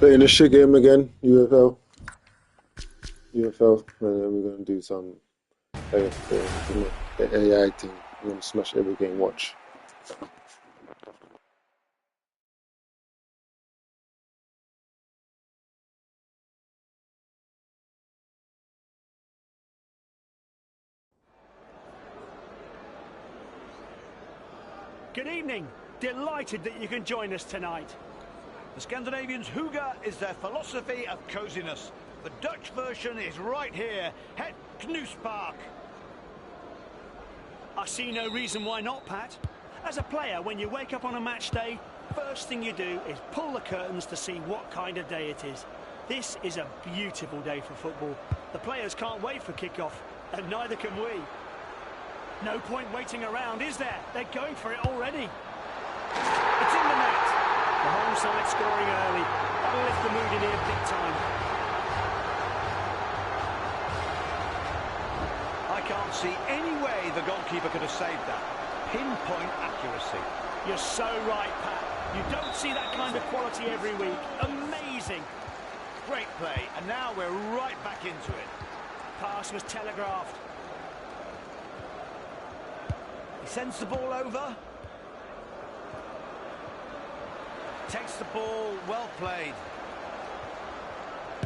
Playing the shit game again, UFL. UFL. And then we're gonna do some the AI thing. We're gonna smash every game watch. Good evening. Delighted that you can join us tonight. The Scandinavians' hygge is their philosophy of coziness. The Dutch version is right here, Het Knoespark. I see no reason why not, Pat. As a player, when you wake up on a match day, first thing you do is pull the curtains to see what kind of day it is. This is a beautiful day for football. The players can't wait for kick-off, and neither can we. No point waiting around, is there? They're going for it already. It's in the net. The home side scoring early. That'll lift the mood in here big time. I can't see any way the goalkeeper could have saved that. Pinpoint accuracy. You're so right, Pat. You don't see that kind of quality every week. Amazing. Great play, and now we're right back into it. Pass was telegraphed. He sends the ball over. Takes the ball, well played.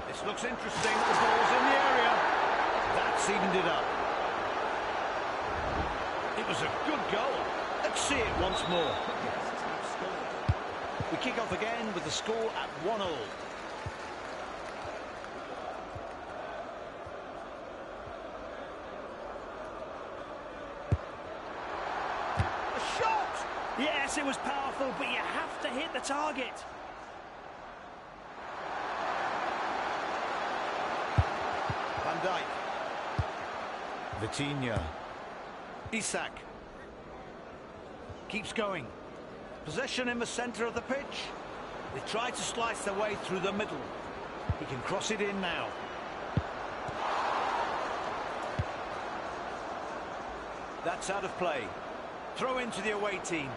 This looks interesting, the ball's in the area. That's evened it up. It was a good goal. Let's see it once more. We kick off again with the score at 1-1. Yes, it was powerful, but you have to hit the target. Van Dijk. Vitinha. Isak. Keeps going. Possession in the centre of the pitch. They try to slice their way through the middle. He can cross it in now. That's out of play. Throw into the away team.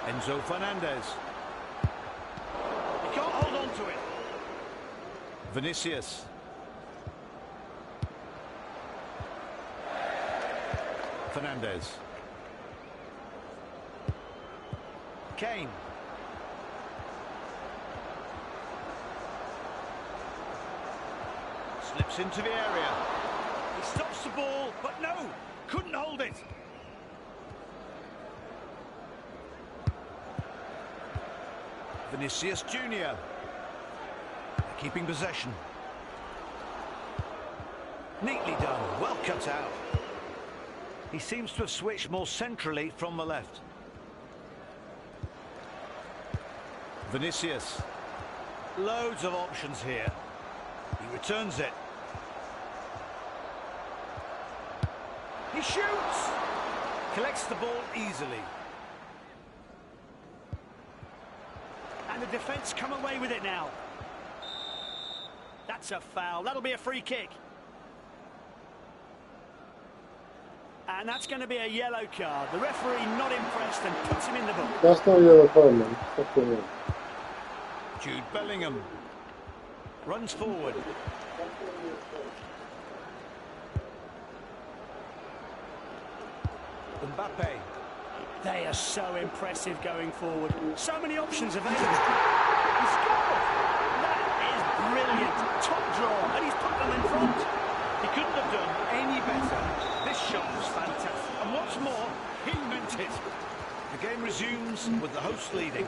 Enzo Fernandez. He can't hold on to it. Vinicius. Fernandez. Kane. Slips into the area. He stops the ball, but no, couldn't hold it. Vinicius Junior. Keeping possession. Neatly done, well cut out. He seems to have switched more centrally from the left. Vinicius. Loads of options here. He returns it. He shoots! Collects the ball easily. And the defence come away with it now. That's a foul. That'll be a free kick. And that's going to be a yellow card. The referee not impressed and puts him in the book. That's not yellow card, man. Fuck him. Jude Bellingham runs forward. Mbappe. They are so impressive going forward. So many options available. He scored! That is brilliant. Top draw, and he's put them in front. He couldn't have done any better. This shot was fantastic. And what's more, he meant it. The game resumes with the hosts leading.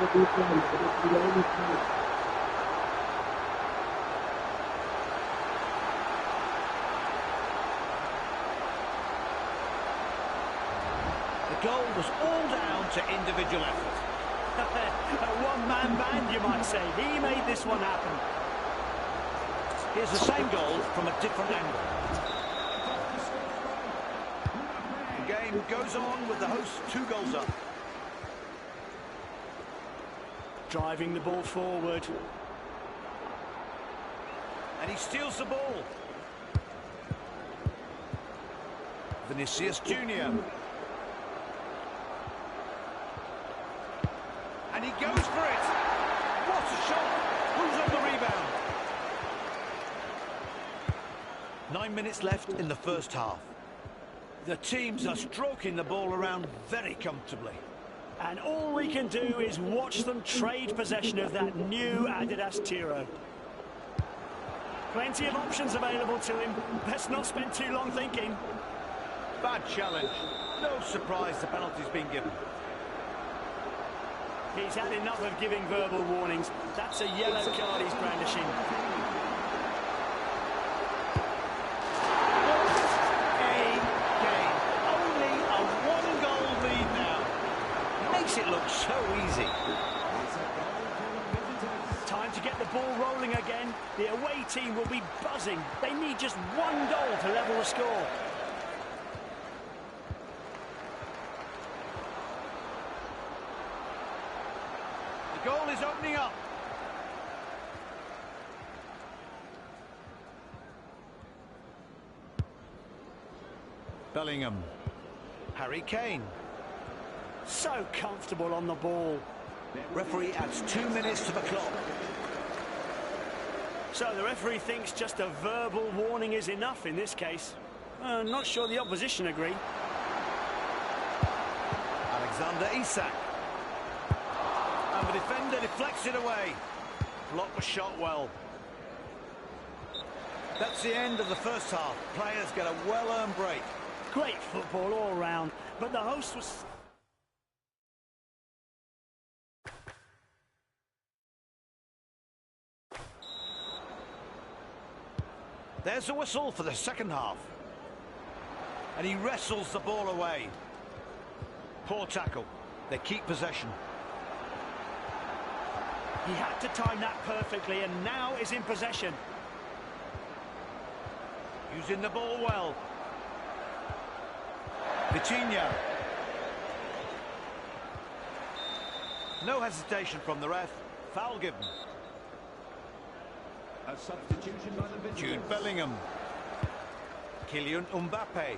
The goal was all down to individual effort. A one-man band, you might say. He made this one happen. Here's the same goal from a different angle. The game goes on with the hosts 2 goals up. Driving the ball forward. And he steals the ball. Vinicius Junior. And he goes for it. What a shot. Who's on the rebound? 9 minutes left in the first half. The teams are stroking the ball around very comfortably. And all we can do is watch them trade possession of that new Adidas Tiro. Plenty of options available to him. Best not spend too long thinking. Bad challenge. No surprise the penalty's been given. He's had enough of giving verbal warnings. That's a yellow card he's brandishing. It looks so easy. Time to get the ball rolling again. The away team will be buzzing. They need just one goal to level the score. The goal is opening up. Bellingham. Harry Kane. So comfortable on the ball. Referee adds 2 minutes to the clock. So the referee thinks just a verbal warning is enough in this case. Not sure the opposition agree. Alexander Isak. And the defender deflects it away. Blocked the shot well. That's the end of the first half. Players get a well-earned break. Great football all round, but the host was... There's the whistle for the second half. And he wrestles the ball away. Poor tackle. They keep possession. He had to time that perfectly and now is in possession. Using the ball well. Vitinha. No hesitation from the ref. Foul given. A substitution by the visitors. Jude Bellingham. Kylian Mbappe.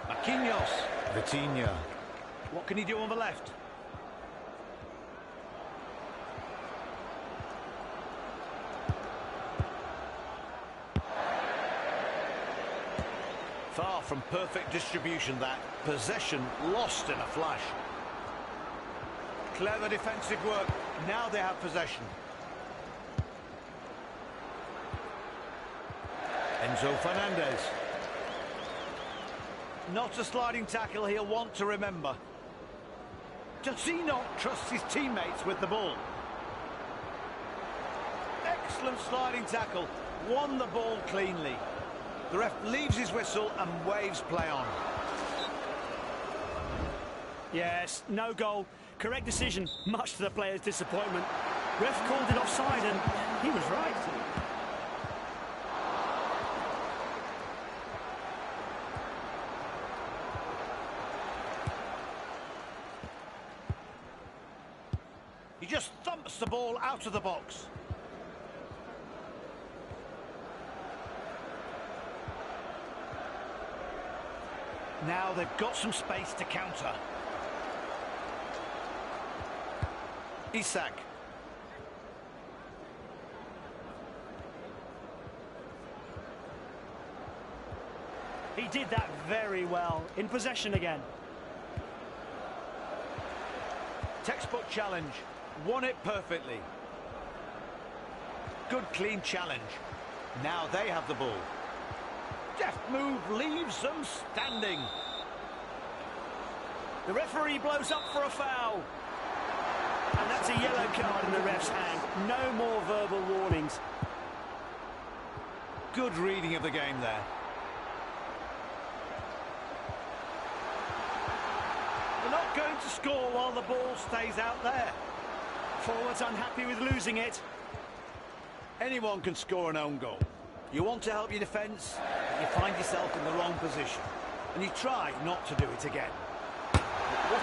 Marquinhos. Vitinha. What can he do on the left? Far from perfect distribution that. Possession lost in a flash. Clever defensive work. Now they have possession. Enzo Fernandez. Not a sliding tackle he'll want to remember. Does he not trust his teammates with the ball? Excellent sliding tackle. Won the ball cleanly. The ref leaves his whistle and waves play on. Yes, no goal. Correct decision, much to the player's disappointment. Ref called it offside and he was right. He just thumps the ball out of the box. Now they've got some space to counter. Isak. He did that very well. In possession again. Textbook challenge. Won it perfectly. Good clean challenge. Now they have the ball. Deft move leaves them standing. The referee blows up for a foul. And that's a yellow card in the ref's hand. No more verbal warnings. Good reading of the game there. They're not going to score while the ball stays out there. Forwards unhappy with losing it. Anyone can score an own goal. You want to help your defence, you find yourself in the wrong position. And you try not to do it again. What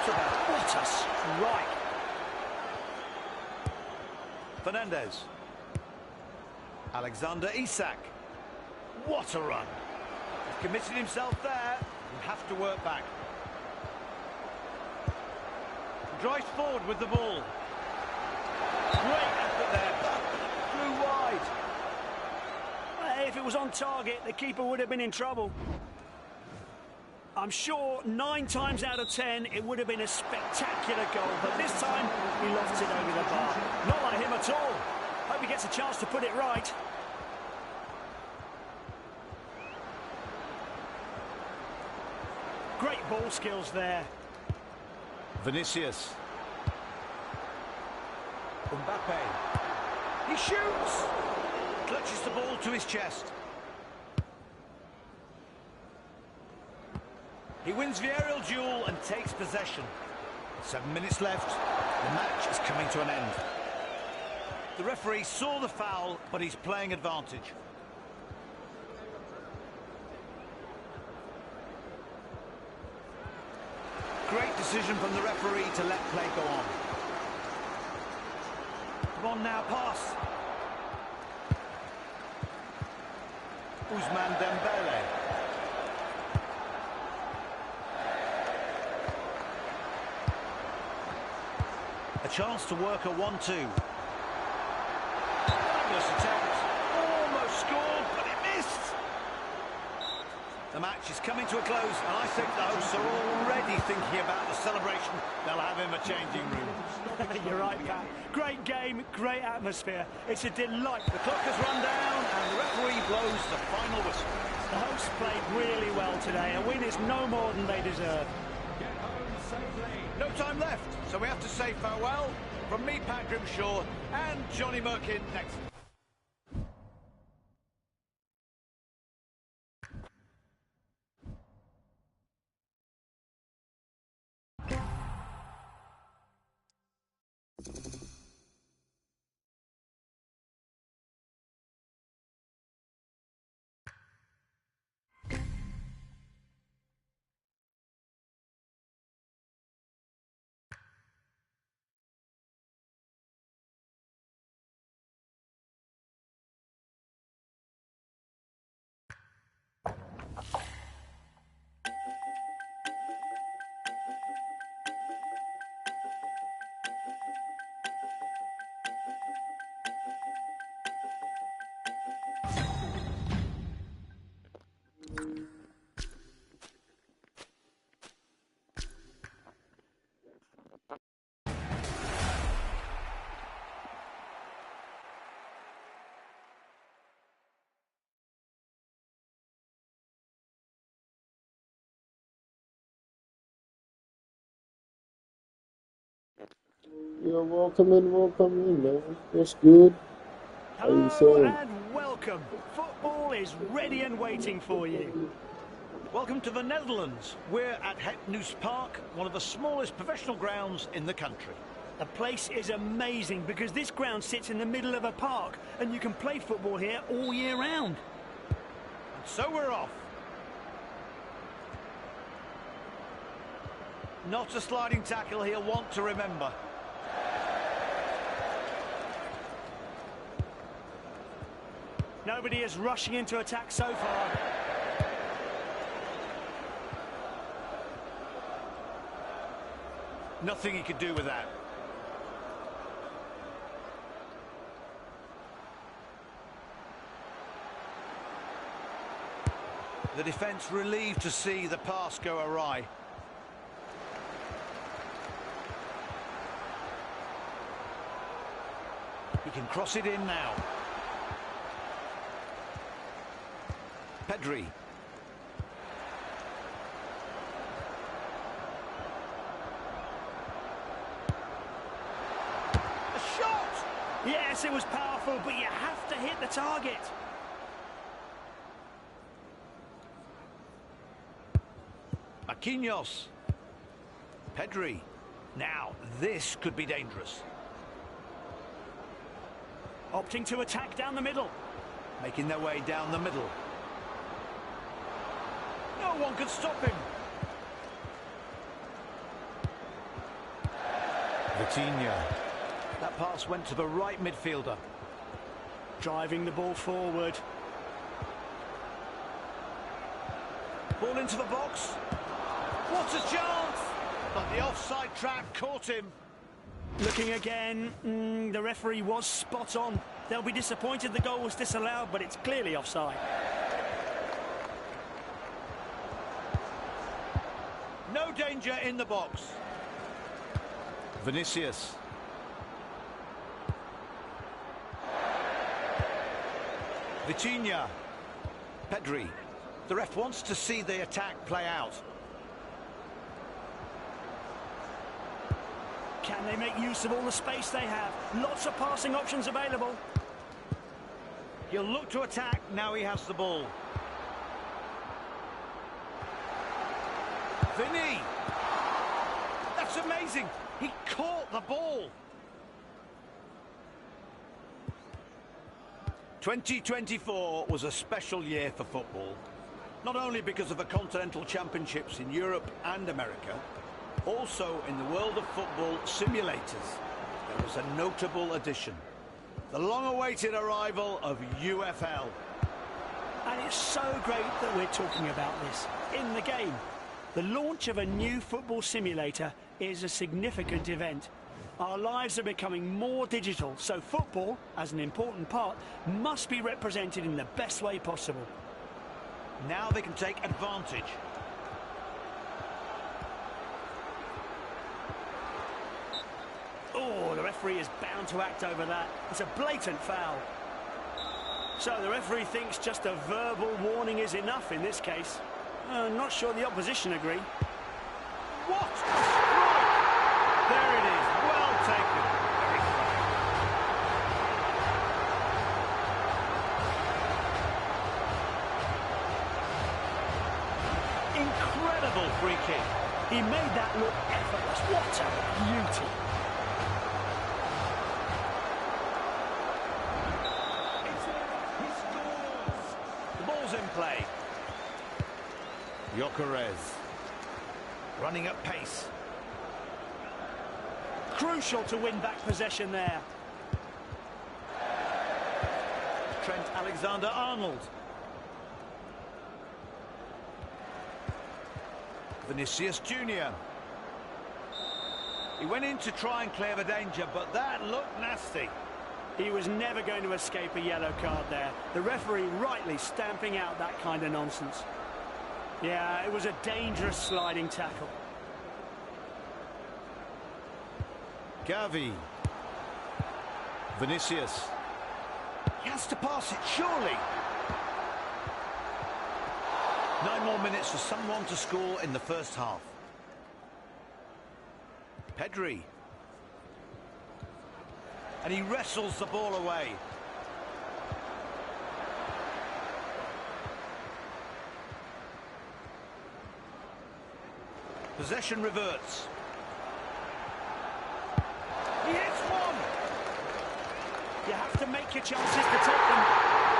a strike. Fernandez. Alexander Isak. What a run. He's committed himself there. You have to work back. Drives forward with the ball. Great effort there. Flew wide. If it was on target, the keeper would have been in trouble. I'm sure 9 times out of 10 it would have been a spectacular goal, but this time he lofts it over the bar. Not like him at all. Hope he gets a chance to put it right. Great ball skills there. Vinicius. Mbappe. He shoots! Clutches the ball to his chest. He wins the aerial duel and takes possession. 7 minutes left. The match is coming to an end. The referee saw the foul, but he's playing advantage. Great decision from the referee to let play go on. Come on now, pass. Ousmane Dembele. A chance to work a 1-2. Fabulous attempt. Almost scored, but it missed. The match is coming to a close, and I think the hosts are already thinking about the celebration they'll have in the changing room. You're right, Pat. Great game, great atmosphere. It's a delight. The clock has run down, and the referee blows the final whistle. The hosts played really well today. A win is no more than they deserve. Get home safely. No time left, so we have to say farewell. From me, Pat Grimshaw, and Johnny Merkin next. You're welcome in, man. What's good? How you Hello saying? and welcome. Football is ready and waiting for you. Welcome to the Netherlands. We're at Het Nieuws Park, one of the smallest professional grounds in the country. The place is amazing because this ground sits in the middle of a park and you can play football here all year round. And so we're off. Not a sliding tackle he'll want to remember. Nobody is rushing into attack so far. Nothing he could do with that. The defence relieved to see the pass go awry. He can cross it in now. Pedri. A shot! Yes, it was powerful, but you have to hit the target. Marquinhos. Pedri. Now, this could be dangerous. Opting to attack down the middle. Making their way down the middle. No one could stop him. Vitinha. That pass went to the right midfielder. Driving the ball forward. Ball into the box. What a chance! But the offside trap caught him. Looking again. The referee was spot on. They'll be disappointed the goal was disallowed, but it's clearly offside. No danger in the box. Vinicius. Vitinha. Pedri. The ref wants to see the attack play out. Can they make use of all the space they have? Lots of passing options available. He'll look to attack, now he has the ball. Vinny! That's amazing! He caught the ball! 2024 was a special year for football. Not only because of the Continental Championships in Europe and America, also in the world of football simulators, there was a notable addition. The long-awaited arrival of UFL. And it's so great that we're talking about this in the game. The launch of a new football simulator is a significant event. Our lives are becoming more digital, so football, as an important part, must be represented in the best way possible. Now they can take advantage. Oh, the referee is bound to act over that. It's a blatant foul. So the referee thinks just a verbal warning is enough in this case. Not sure the opposition agree. What a strike! There it is, well taken. Very clever. Incredible free kick. He made that look effortless. What a beauty. In play. Gyökeres running at pace. Crucial to win back possession there. Trent Alexander-Arnold. Vinicius Junior. He went in to try and clear the danger, but that looked nasty. He was never going to escape a yellow card there. The referee rightly stamping out that kind of nonsense. Yeah, it was a dangerous sliding tackle. Gavi. Vinicius. He has to pass it, surely. 9 more minutes for someone to score in the first half. Pedri. And he wrestles the ball away. Possession reverts. He hits one! You have to make your chances to take them.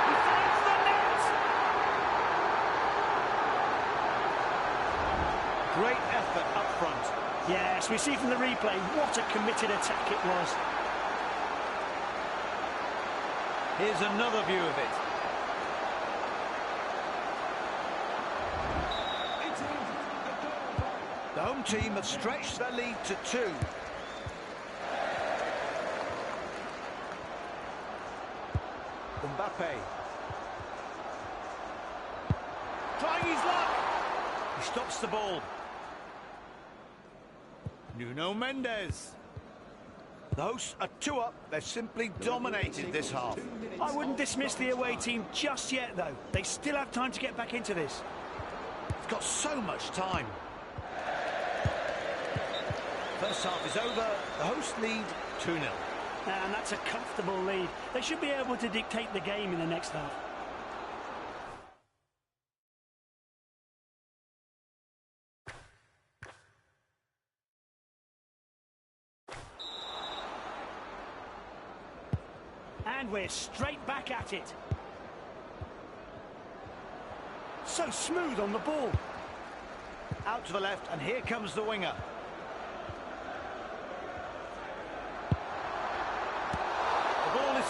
He finds the net! Great effort up front. Yes, we see from the replay what a committed attack it was. Here's another view of it. The home team have stretched their lead to 2. Mbappe. Trying his luck. He stops the ball. Nuno Mendes. The hosts are 2 up. They've simply dominated this half. I wouldn't dismiss the away team just yet, though. They still have time to get back into this. It's got so much time. First half is over. The hosts lead 2-0. And that's a comfortable lead. They should be able to dictate the game in the next half. And we're straight back at it. So smooth on the ball. Out to the left, and here comes the winger.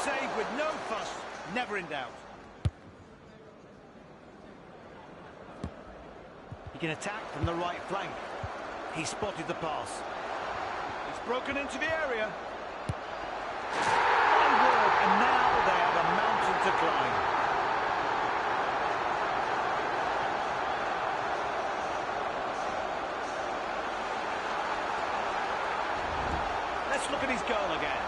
save with no fuss, never in doubt. He can attack from the right flank. He spotted the pass. It's broken into the area. My word, and now they have a mountain to climb. Let's look at his goal again.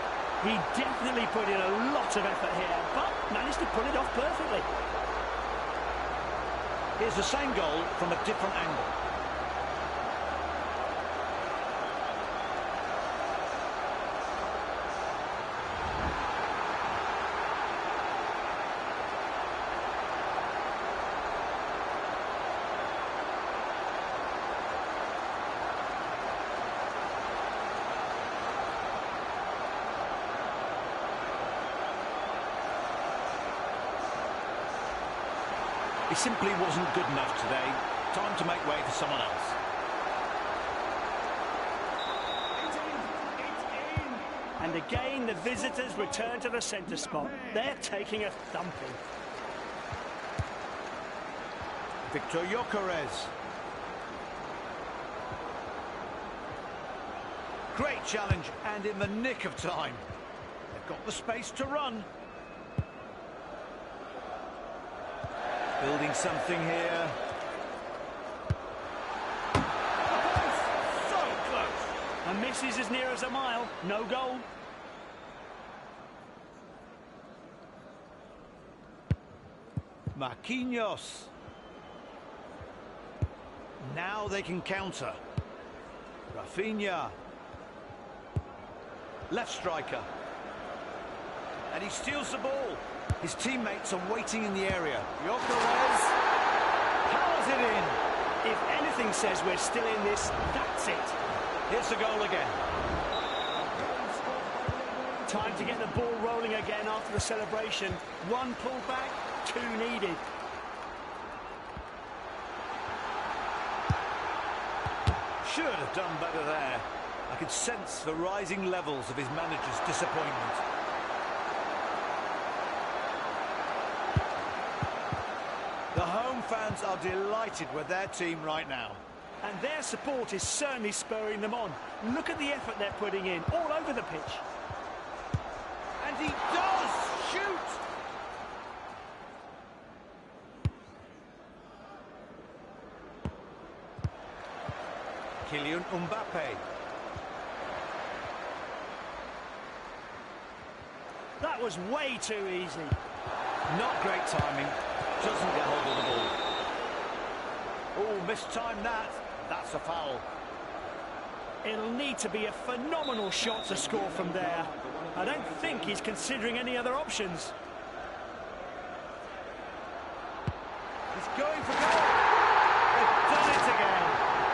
He definitely put in a lot of effort here, but managed to pull it off perfectly. Here's the same goal from a different angle. He simply wasn't good enough today. Time to make way for someone else. And again, the visitors return to the centre spot. They're taking a thumping. Victor Gyökeres. Great challenge, and in the nick of time. They've got the space to run. Building something here. So close. A miss is as near as a mile. No goal. Marquinhos. Now they can counter. Rafinha. Left striker. And he steals the ball. His teammates are waiting in the area. Gyökeres powers it in. If anything says we're still in this, that's it. Here's the goal again. Time to get the ball rolling again after the celebration. One pullback, two needed. Should have done better there. I could sense the rising levels of his manager's disappointment. The home fans are delighted with their team right now. And their support is certainly spurring them on. Look at the effort they're putting in, all over the pitch. And he does shoot! Kylian Mbappe. That was way too easy. Not great timing. Doesn't get hold of the ball. Oh, mistimed that. That's a foul. It'll need to be a phenomenal shot to score from there. I don't think he's considering any other options. He's going for goal. They've done it again.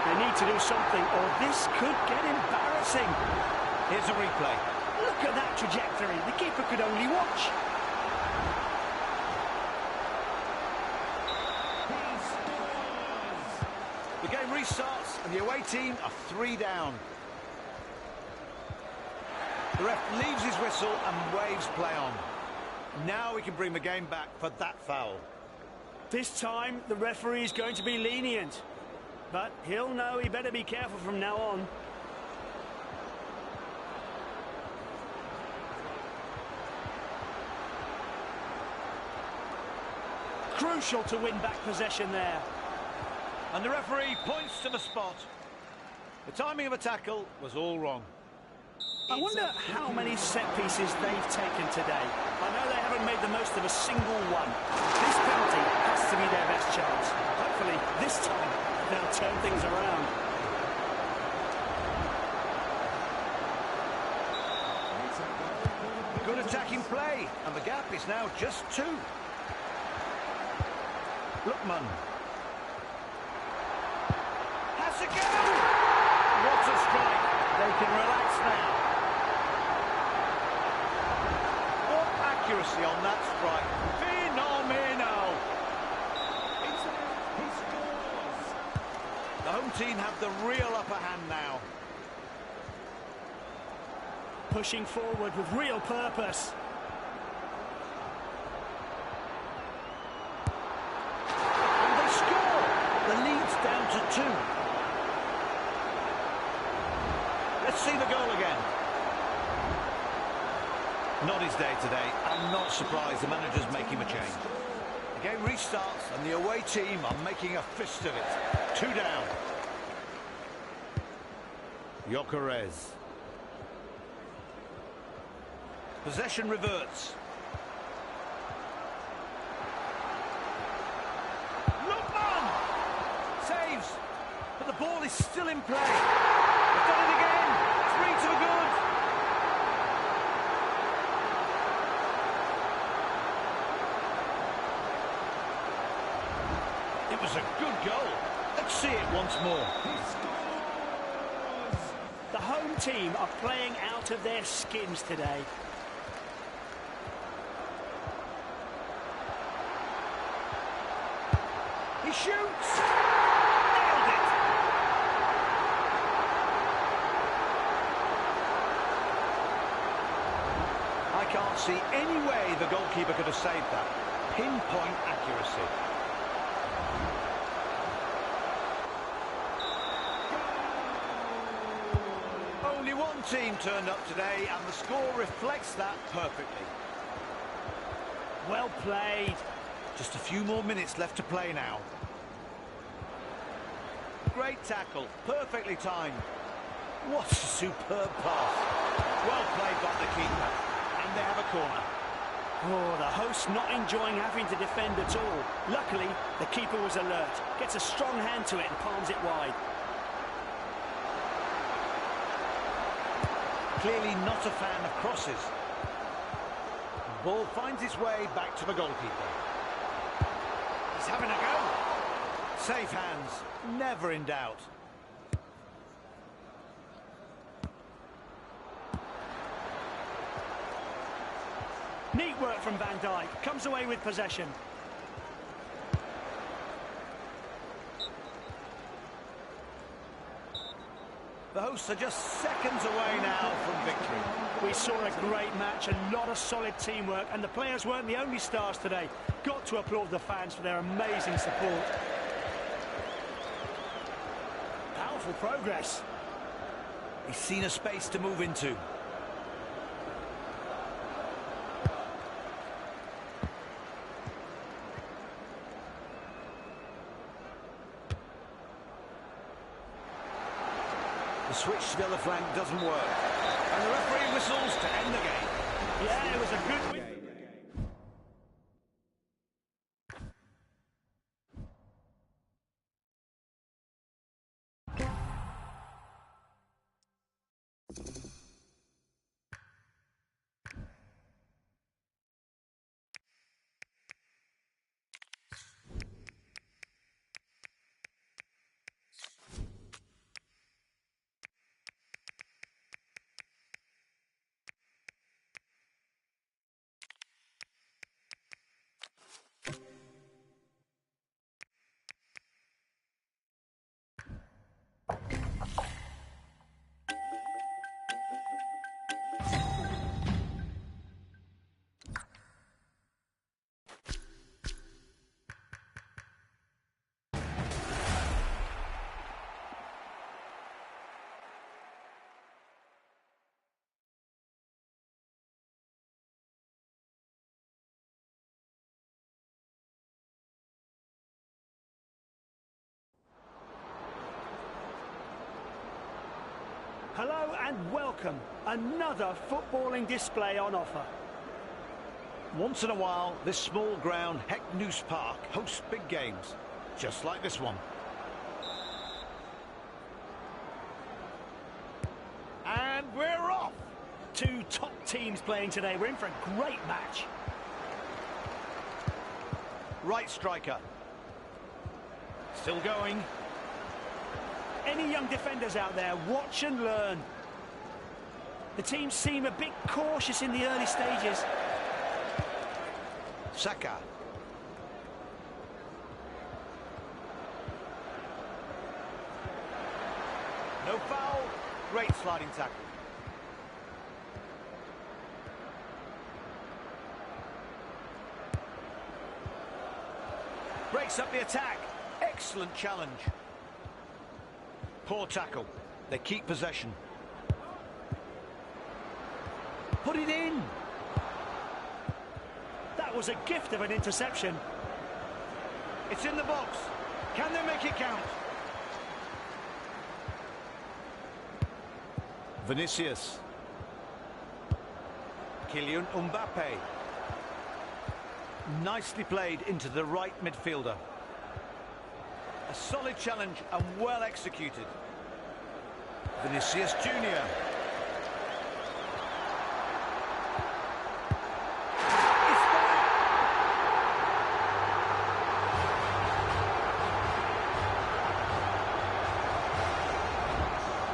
They need to do something, or this could get embarrassing. Here's a replay. Look at that trajectory. The keeper could only watch. The game restarts and the away team are 3 down. The ref leaves his whistle and waves play on. Now we can bring the game back for that foul. This time, the referee is going to be lenient. But he'll know he better be careful from now on. Crucial to win back possession there. And the referee points to the spot. The timing of a tackle was all wrong. I wonder how many set pieces they've taken today. I know they haven't made the most of a single one. This penalty has to be their best chance. Hopefully, this time, they'll turn things around. Good attacking play, and the gap is now just 2. Lookman. Has to go! What a strike! They can relax now. What accuracy on that strike. Phenomenal! The home team have the real upper hand now. Pushing forward with real purpose. The lead's down to 2. Let's see the goal again. Not his day today. I'm not surprised the manager's making a change. The game restarts and the away team are making a fist of it. 2 down. Gyökeres. Possession reverts. Lookman! Saves. But the ball is still in play. They've done it again. 3 to the good. It was a good goal. Let's see it once more. The home team are playing out of their skins today. He shoots! Nailed it! I can't see any way the goalkeeper could have saved that. Pinpoint accuracy. Only one team turned up today, and the score reflects that perfectly. Well played. Just a few more minutes left to play now. Great tackle, perfectly timed. What a superb pass. Well played by the keeper. And they have a corner. Oh, the hosts not enjoying having to defend at all. Luckily, the keeper was alert. Gets a strong hand to it and palms it wide. Clearly not a fan of crosses. The ball finds its way back to the goalkeeper. He's having a go. Safe hands, never in doubt. Neat work from Van Dijk. Comes away with possession. The hosts are just seconds away now from victory. We saw a great match, a lot of solid teamwork, and the players weren't the only stars today. Got to applaud the fans for their amazing support. Powerful progress. He's seen a space to move into. The switch to the other flank doesn't work. And the referee whistles to end the game. Yeah, it was a good win. Hello and welcome. Another footballing display on offer. Once in a while, this small ground, Heck Noose Park, hosts big games, just like this one. And we're off! Two top teams playing today. We're in for a great match. Right striker. Still going. Any young defenders out there, watch and learn. The team seem a bit cautious in the early stages. Saka. No foul. Great sliding tackle. Breaks up the attack. Excellent challenge. Poor tackle. They keep possession. Put it in. That was a gift of an interception. It's in the box. Can they make it count? Vinicius. Kylian Mbappe. Nicely played into the right midfielder. A solid challenge and well executed. Vinicius Junior.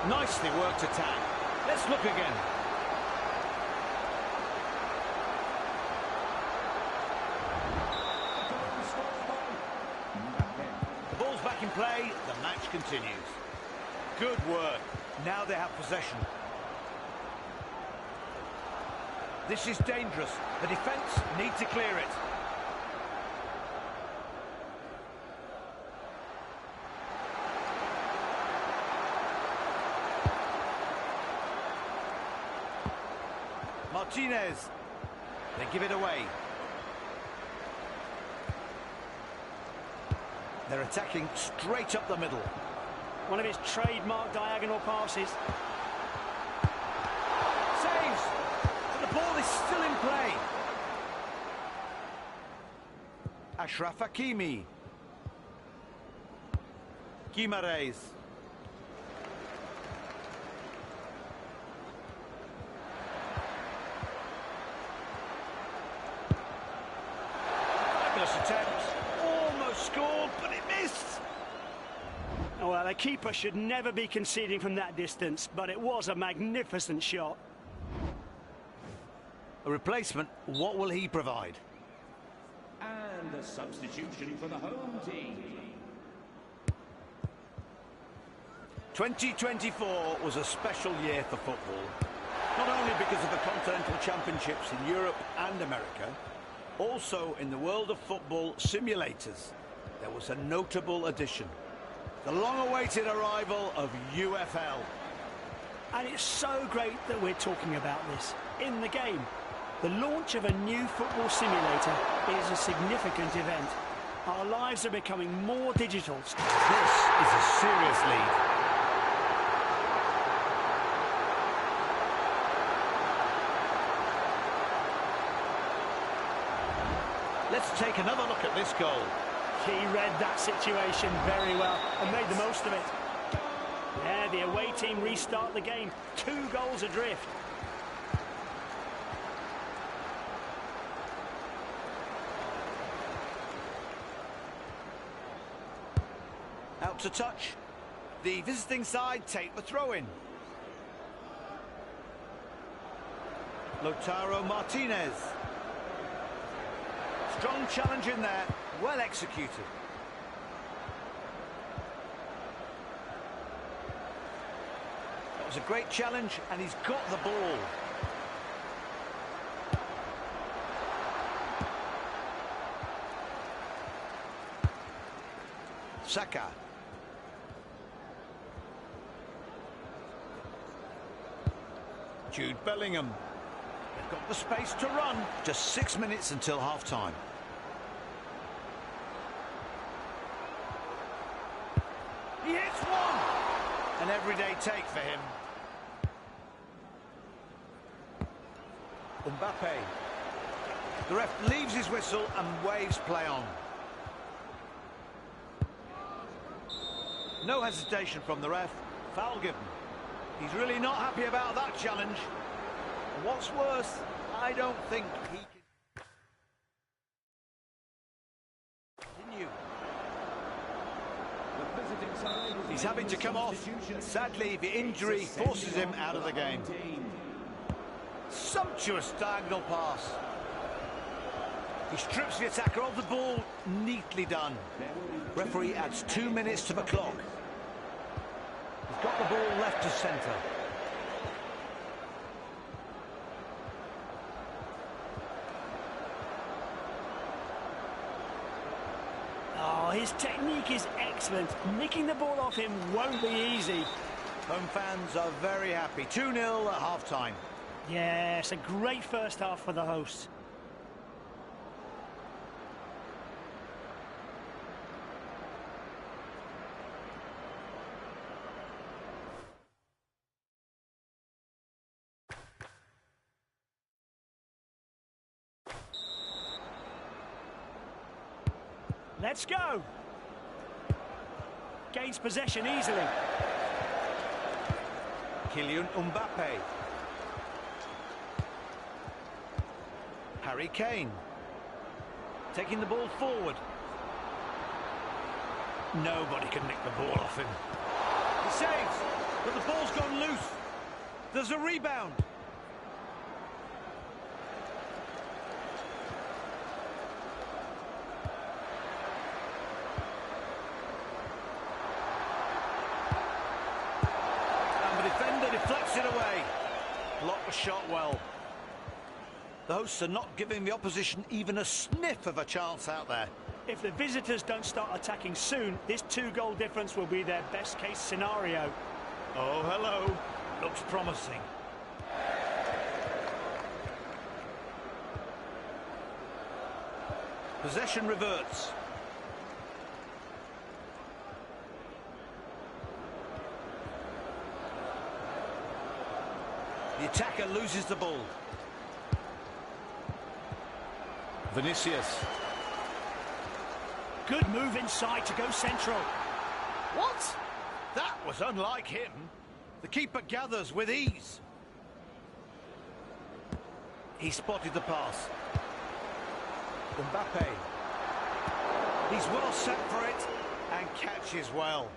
Nicely worked attack. Let's look again. The ball's back in play. The match continues. Good work. Now they have possession. This is dangerous. The defence need to clear it. Martinez. They give it away. They're attacking straight up the middle. One of his trademark diagonal passes. Saves! But the ball is still in play. Achraf Hakimi. Guimarães. Attempt, almost scored, but it missed. Oh, well, a keeper should never be conceding from that distance, but it was a magnificent shot. A replacement, what will he provide? And a substitution for the home team. 2024 was a special year for football, not only because of the Continental Championships in Europe and America, also in the world of football simulators, there was a notable addition. The long-awaited arrival of UFL. And it's so great that we're talking about this in the game. The launch of a new football simulator is a significant event. Our lives are becoming more digital. This is a serious lead. Let's take another look at this goal. He read that situation very well and made the most of it. Yeah, the away team restart the game. 2 goals adrift. Out to touch. The visiting side take the throw-in. Lautaro Martinez. Strong challenge in there, well executed. That was a great challenge, and he's got the ball. Saka. Jude Bellingham. They've got the space to run. Just 6 minutes until half-time. He hits one! An everyday take for him. Mbappe. The ref leaves his whistle and waves play on. No hesitation from the ref. Foul given. He's really not happy about that challenge. And what's worse, I don't think he can continue. He's having to come off. Sadly, the injury forces him out of the game. Sumptuous diagonal pass. He strips the attacker of the ball. Neatly done. Referee adds 2 minutes to the clock. He's got the ball left to centre. Oh, His technique is excellent. Nicking the ball off him won't be easy. Home fans are very happy. 2-0 at half-time. Yeah, it's a great first half for the hosts. Let's go. Gains possession easily. Kylian Mbappe. Harry Kane. Taking the ball forward. Nobody can nick the ball off him. He saves, but the ball's gone loose. There's a rebound. Deflects it away. Blocked the shot well. The hosts are not giving the opposition even a sniff of a chance out there. If the visitors don't start attacking soon, this 2-goal difference will be their best-case scenario. Oh, hello. Looks promising. Possession reverts. The attacker loses the ball. Vinicius. Good move inside to go central. What? That was unlike him. The keeper gathers with ease. He spotted the pass. Mbappe. He's well set for it and catches well.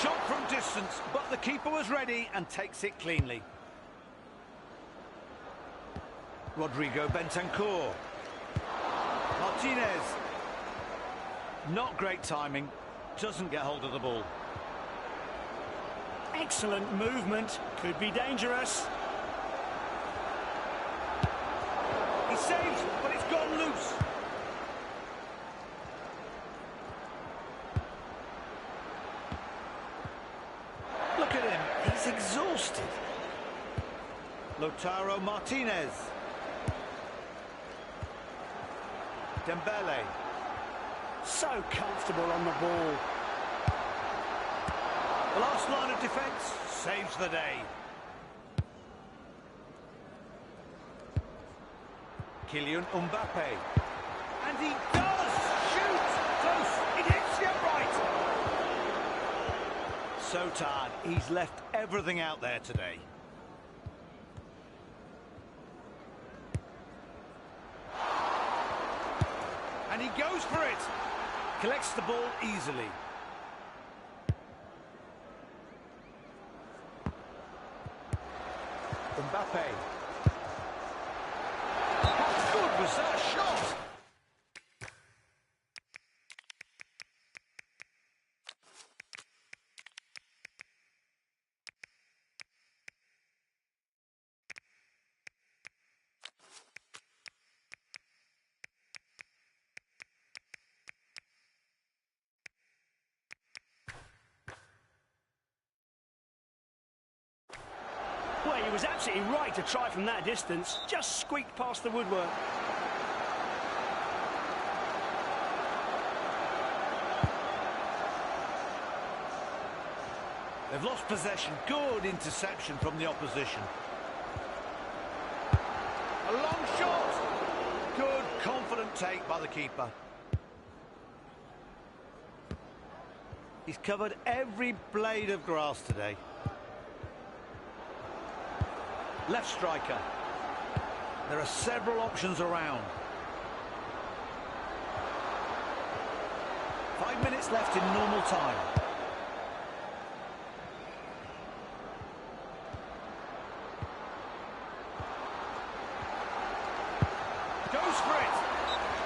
Shot from distance, but the keeper was ready and takes it cleanly. Rodrigo Bentancur. Martinez. Not great timing. Doesn't get hold of the ball. Excellent movement. Could be dangerous. He saves, but it's gone loose. Look at him, he's exhausted. Lautaro Martinez. Dembele. So comfortable on the ball. The last line of defence saves the day. Kylian Mbappe. And he does shoot! Close, it hits the upright! So tired, he's left everything out there today. And he goes for it! Collects the ball easily. Mbappe. How good was that shot? Well, he was absolutely right to try from that distance. Just squeaked past the woodwork. They've lost possession. Good interception from the opposition. A long shot. Good, confident take by the keeper. He's covered every blade of grass today. Left striker. There are several options around. 5 minutes left in normal time. Goes for it.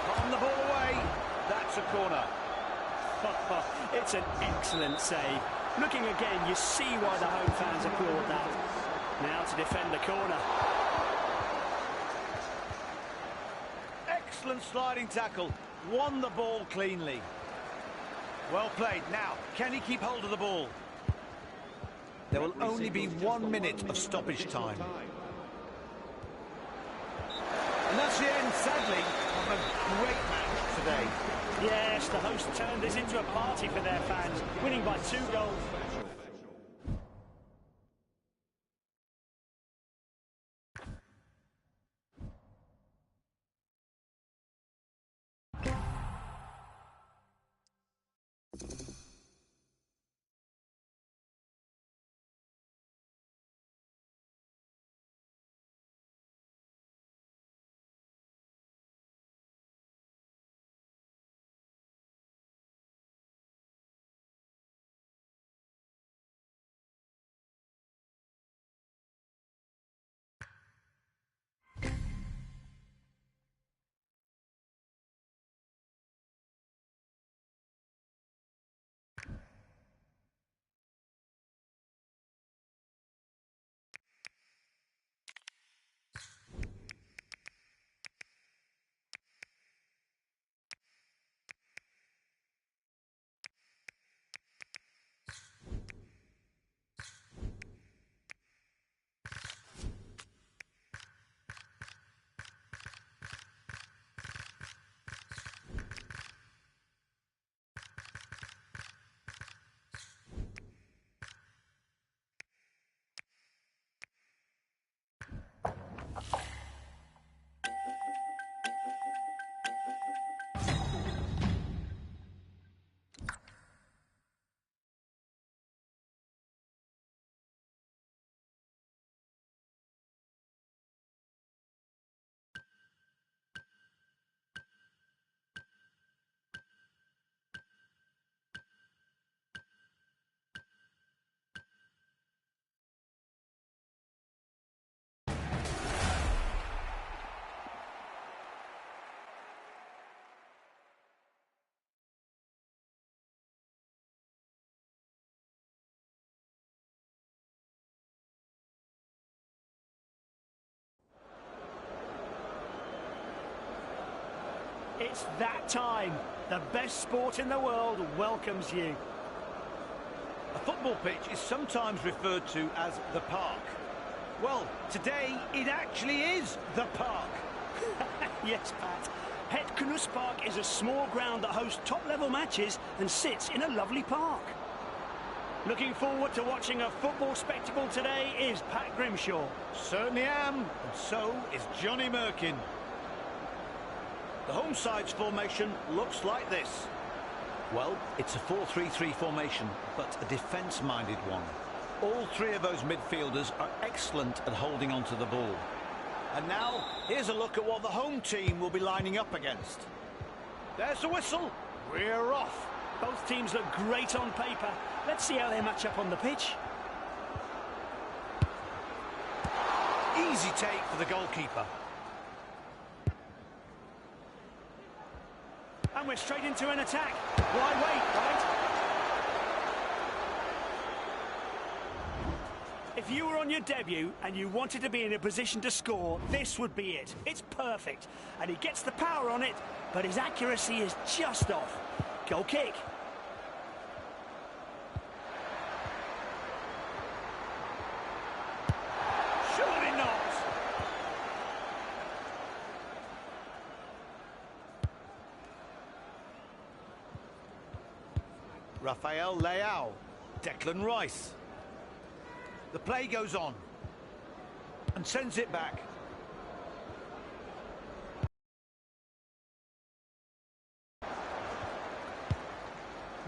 Palm the ball away. That's a corner. It's an excellent save. Looking again, you see why the home fans applaud that. Now to defend the corner. Excellent sliding tackle. Won the ball cleanly. Well played. Now, can he keep hold of the ball? There will only be 1 minute of stoppage time. And that's the end, sadly, of a great match today. Yes, the hosts turned this into a party for their fans, winning by 2 goals. It's that time. The best sport in the world welcomes you. A football pitch is sometimes referred to as the park. Well, today it actually is the park. Yes, Pat. Het Knuspark is a small ground that hosts top-level matches and sits in a lovely park. Looking forward to watching a football spectacle today is Pat Grimshaw. Certainly am, and so is Johnny Merkin. The home side's formation looks like this. Well, it's a 4-3-3 formation, but a defence-minded one. All 3 of those midfielders are excellent at holding onto the ball. And now, here's a look at what the home team will be lining up against. There's the whistle. We're off. Both teams look great on paper. Let's see how they match up on the pitch. Easy take for the goalkeeper. And we're straight into an attack. Why wait, right? If you were on your debut and you wanted to be in a position to score, this would be it. It's perfect. And he gets the power on it, but his accuracy is just off. Goal kick. Surely not. Rafael Leao, Declan Rice. The play goes on and sends it back.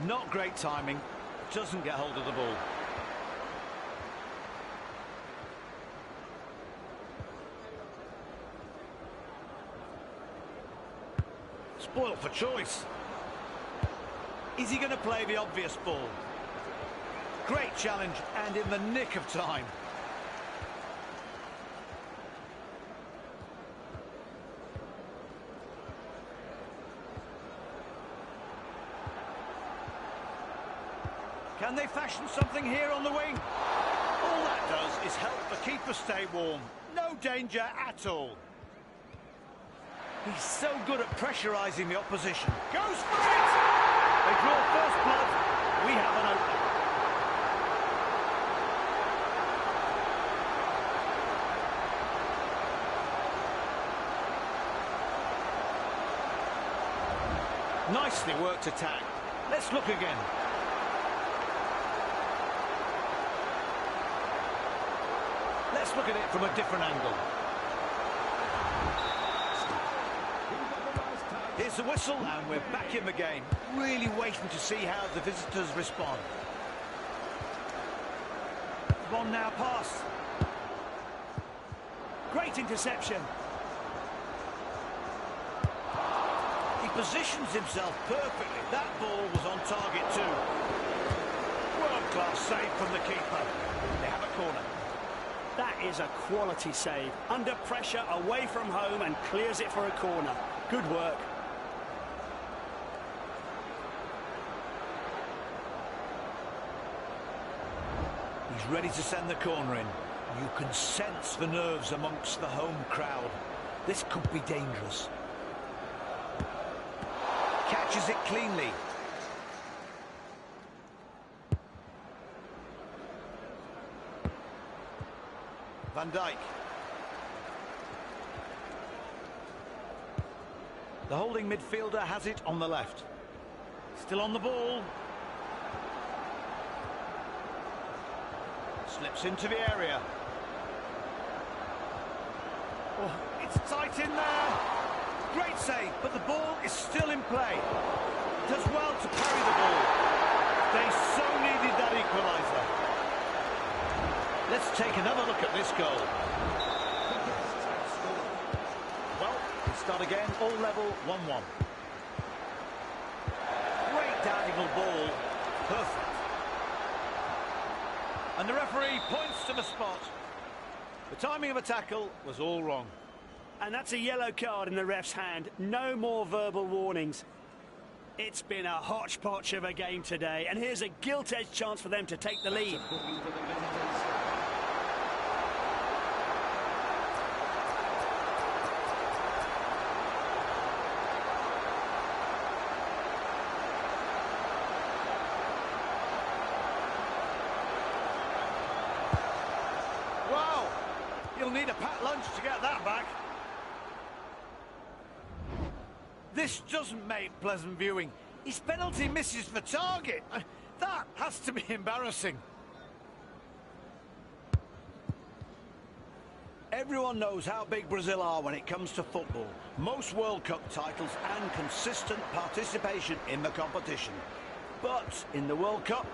Not great timing, doesn't get hold of the ball. Spoiled for choice. Is he going to play the obvious ball? Great challenge, and in the nick of time. Can they fashion something here on the wing? All that does is help the keeper stay warm. No danger at all. He's so good at pressurising the opposition. Goes for it! They draw first blood. We have an opening. Nicely worked attack. Let's look again. Let's look at it from a different angle. Here's the whistle and we're back in the game. Really waiting to see how the visitors respond. Ball now pass. Great interception. He positions himself perfectly. That ball was on target too. World-class save from the keeper. They have a corner. That is a quality save. Under pressure, away from home, and clears it for a corner. Good work. He's ready to send the corner in. You can sense the nerves amongst the home crowd. This could be dangerous. Catches it cleanly. Van Dijk. The holding midfielder has it on the left. Still on the ball. Slips into the area. Oh, it's tight in there. Great save, but the ball is still in play. Does well to parry the ball. They so needed that equaliser. Let's take another look at this goal. Well, we start again, all level, 1-1. Great diagonal ball. Perfect. And the referee points to the spot. The timing of a tackle was all wrong. And that's a yellow card in the ref's hand. No more verbal warnings. It's been a hodgepodge of a game today, and here's a gilt-edged chance for them to take the lead. Wow! You'll need a packed lunch to get that back. This doesn't make pleasant viewing. His penalty misses the target. That has to be embarrassing. Everyone knows how big Brazil are when it comes to football. Most World Cup titles and consistent participation in the competition. But in the World Cup,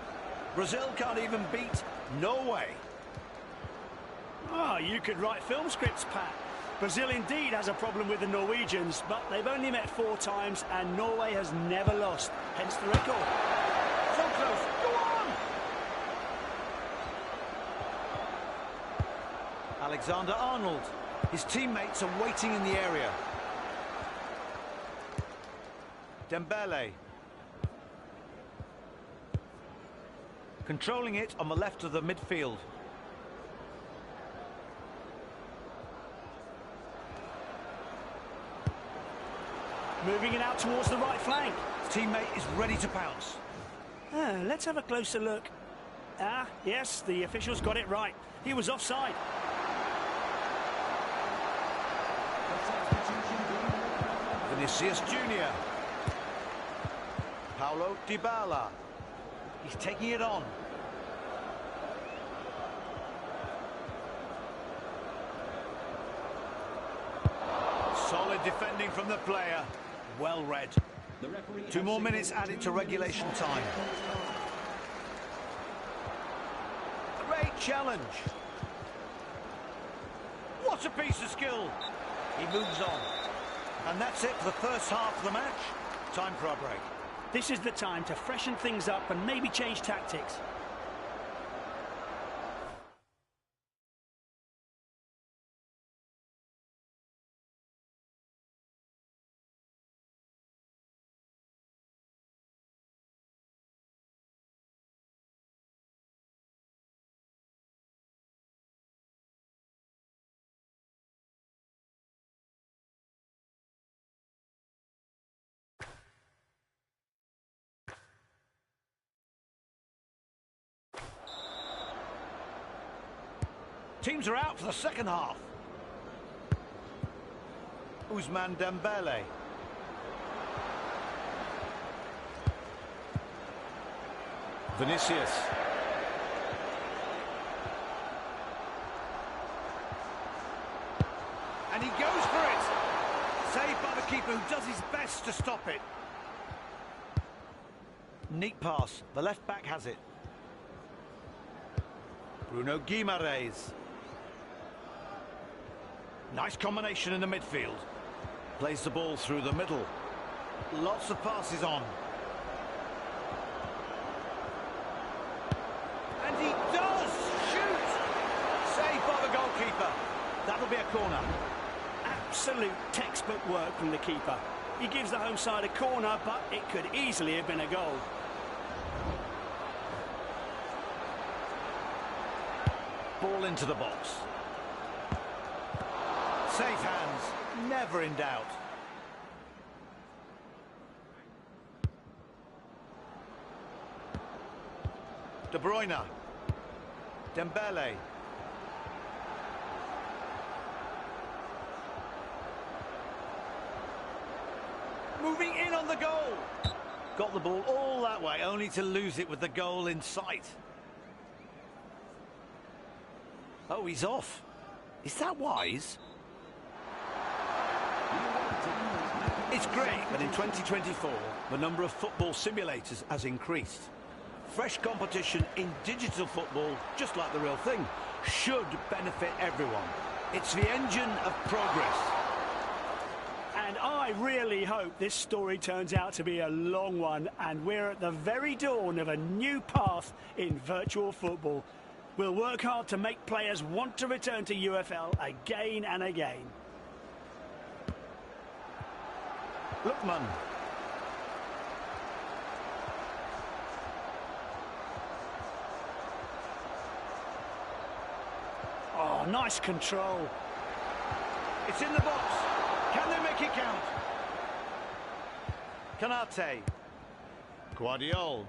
Brazil can't even beat Norway. Oh, you could write film scripts, Pat. Brazil indeed has a problem with the Norwegians, but they've only met 4 times and Norway has never lost, hence the record. So close, go on! Alexander-Arnold. His teammates are waiting in the area. Dembele. Controlling it on the left of the midfield. Moving it out towards the right flank. His teammate is ready to pounce. Let's have a closer look. Yes, the officials got it right. He was offside. Vinicius Junior. Paulo Dybala. He's taking it on. Solid defending from the player. Well read. 2 more minutes added to regulation time. Great challenge. What a piece of skill. He moves on. And that's it for the first half of the match. Time for our break. This is the time to freshen things up and maybe change tactics. Teams are out for the second half. Ousmane Dembele. Vinicius. And he goes for it. Saved by the keeper, who does his best to stop it. Neat pass. The left back has it. Bruno Guimaraes. Nice combination in the midfield. Plays the ball through the middle. Lots of passes on. And he does shoot! Saved by the goalkeeper. That'll be a corner. Absolute textbook work from the keeper. He gives the home side a corner, but it could easily have been a goal. Ball into the box. Safe hands, never in doubt. De Bruyne. Dembele. Moving in on the goal. Got the ball all that way, only to lose it with the goal in sight. Oh, he's off. Is that wise? It's great that in 2024, the number of football simulators has increased. Fresh competition in digital football, just like the real thing, should benefit everyone. It's the engine of progress. And I really hope this story turns out to be a long one, and we're at the very dawn of a new path in virtual football. We'll work hard to make players want to return to UFL again and again. Lookman. Oh, nice control. It's in the box. Can they make it count? Kanate. Guardiol.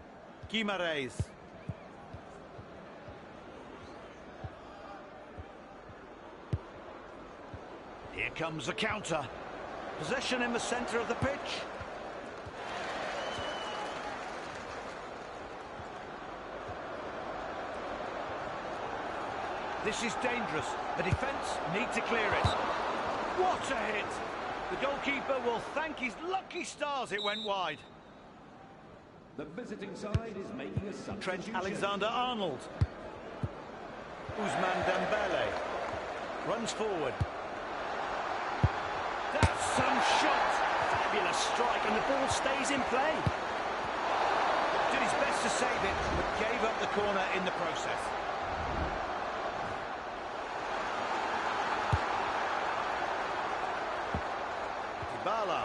Guimaraes. Here comes the counter. Possession in the centre of the pitch. This is dangerous. The defence need to clear it. What a hit! The goalkeeper will thank his lucky stars it went wide. The visiting side is making a substitution. Trent Alexander-Arnold. Ousmane Dembele. Runs forward. That's some shot! Fabulous strike, and the ball stays in play. Did his best to save it, but gave up the corner in the process. Dybala.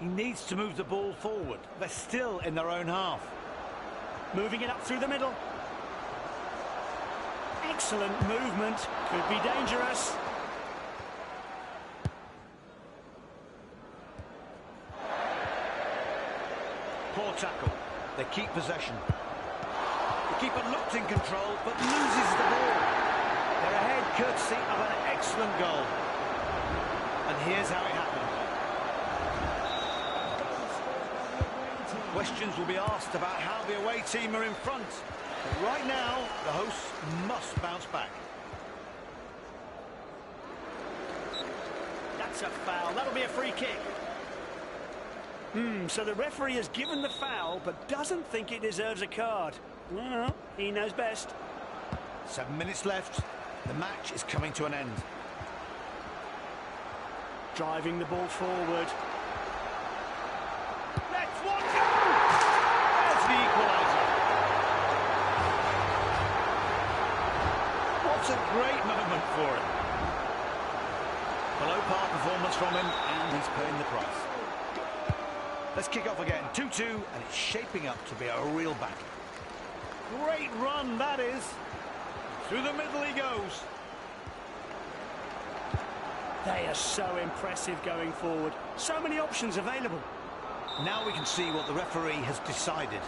He needs to move the ball forward. They're still in their own half. Moving it up through the middle. Excellent movement. Could be dangerous. Poor tackle. They keep possession. The keeper looked in control, but loses the ball. They're ahead courtesy of an excellent goal. And here's how it happened. Questions will be asked about how the away team are in front. But right now, the hosts must bounce back. That's a foul. That'll be a free kick. So the referee has given the foul, but doesn't think it deserves a card. Well, he knows best. 7 minutes left. The match is coming to an end. Driving the ball forward. Let's watch it! There's the equaliser. What a great moment for him. Below par performance from him, and he's paying the price. Let's kick off again. 2-2, and it's shaping up to be a real battle. Great run, that is. Through the middle he goes. They are so impressive going forward. So many options available. Now we can see what the referee has decided.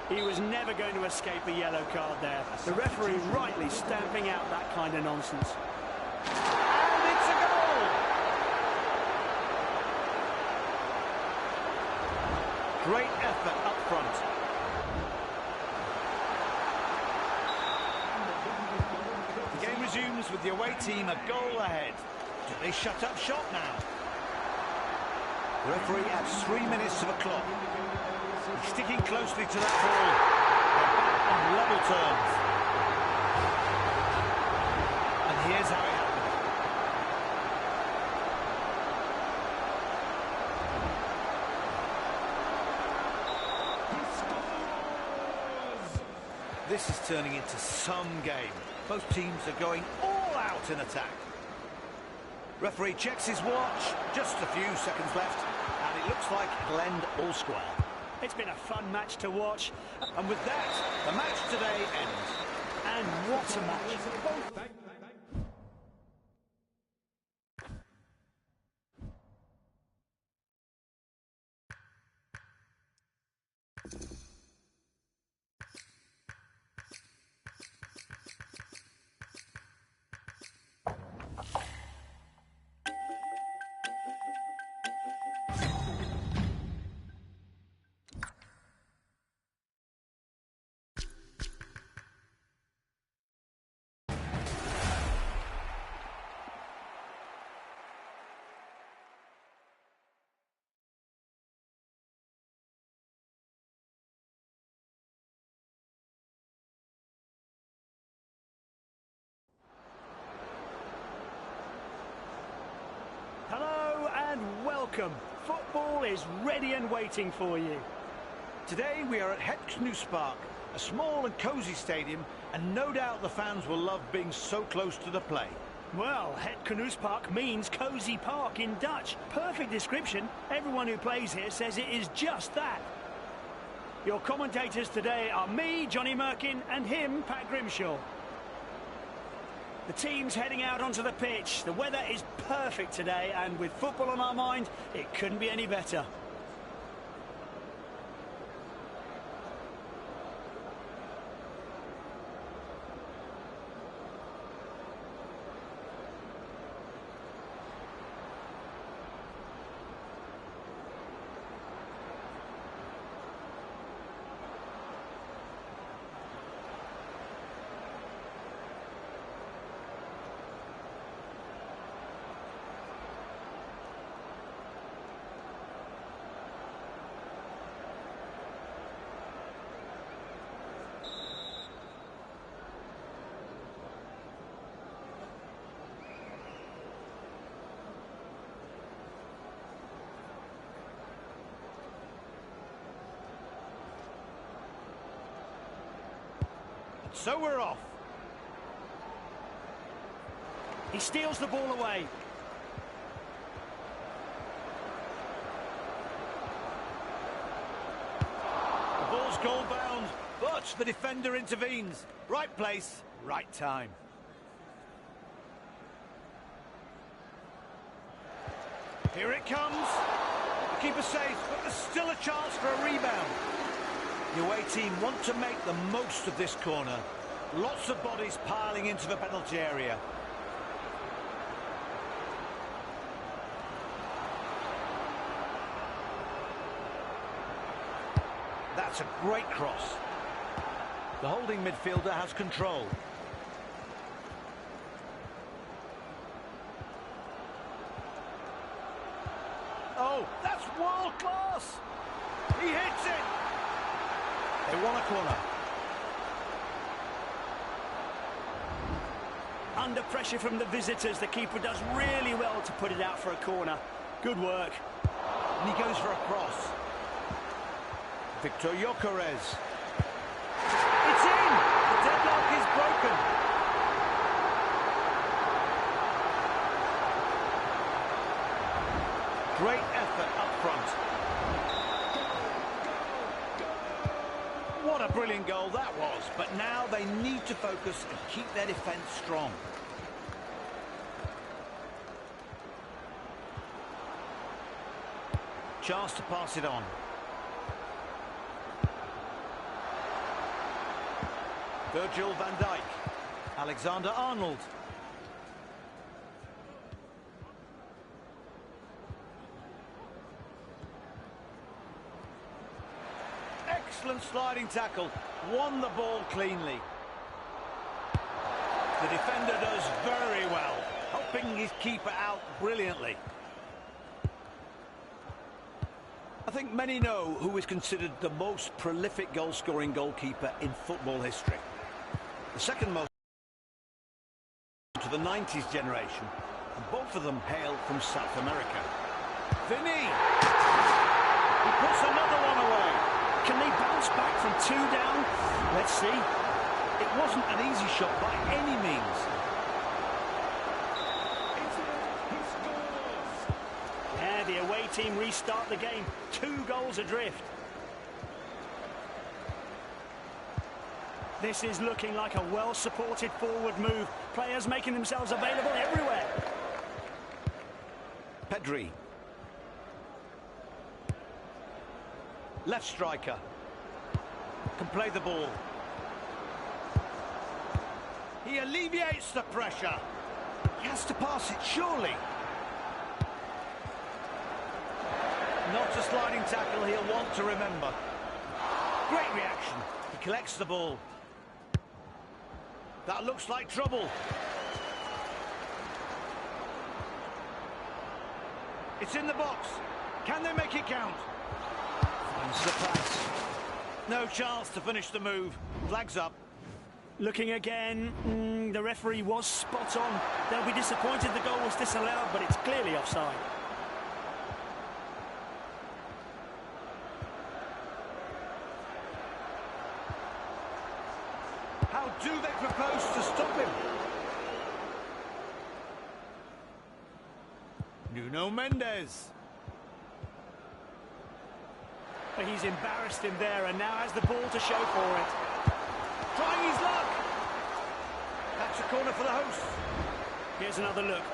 He was never going to escape a yellow card there. The referee rightly stamping out that kind of nonsense. And it's a goal! Great effort up front. The game resumes with the away team a goal ahead. Do they shut up shop now? The referee adds 3 minutes to the clock. He's sticking closely to that ball. They're back on level terms. And here's how it happened. This is turning into some game. Both teams are going all out in attack. Referee checks his watch. Just a few seconds left. And it looks like it'll end all square. It's been a fun match to watch. And with that, the match today ends. And what a match. Hello and welcome. Football is ready and waiting for you. Today we are at Het Knoespark, a small and cosy stadium, and no doubt the fans will love being so close to the play. Well, Het Knoespark means cosy park in Dutch. Perfect description. Everyone who plays here says it is just that. Your commentators today are me, Johnny Merkin, and him, Pat Grimshaw. The team's heading out onto the pitch. The weather is perfect today, and with football on our mind, it couldn't be any better. So we're off. He steals the ball away. The ball's goal bound, but the defender intervenes. Right place, right time. Here it comes. The keeper safe, but there's still a chance for a rebound. The away team want to make the most of this corner. Lots of bodies piling into the penalty area. That's a great cross. The holding midfielder has control. Oh, that's world class! He hits it! They want a corner. Under pressure from the visitors, the keeper does really well to put it out for a corner. Good work. And he goes for a cross. Victor Gyökeres. It's in! The deadlock is broken. Great effort up front. What a brilliant goal that was. But now they need to focus and keep their defence strong. Chance to pass it on. Virgil van Dijk. Alexander-Arnold. Excellent sliding tackle. Won the ball cleanly. The defender does very well, helping his keeper out brilliantly. I think many know who is considered the most prolific goal-scoring goalkeeper in football history. The second most to the 90s generation, and both of them hail from South America. Vinny! He puts another one away. Can they bounce back from 2 down? Let's see. It wasn't an easy shot by any means. Yeah, the away team restart the game. 2 goals adrift. This is looking like a well-supported forward move. Players making themselves available everywhere. Pedri. Left striker. Can play the ball. He alleviates the pressure. He has to pass it, surely. Not a sliding tackle he'll want to remember. Great reaction. He collects the ball. That looks like trouble. It's in the box. Can they make it count? Finds the pass. No chance to finish the move. Flags up. Looking again. The referee was spot on. They'll be disappointed the goal was disallowed, but it's clearly offside. How do they propose to stop him? Nuno Mendes. But he's embarrassed him there and now has the ball to show for it. Trying his luck. That's a corner for the hosts. Here's another look.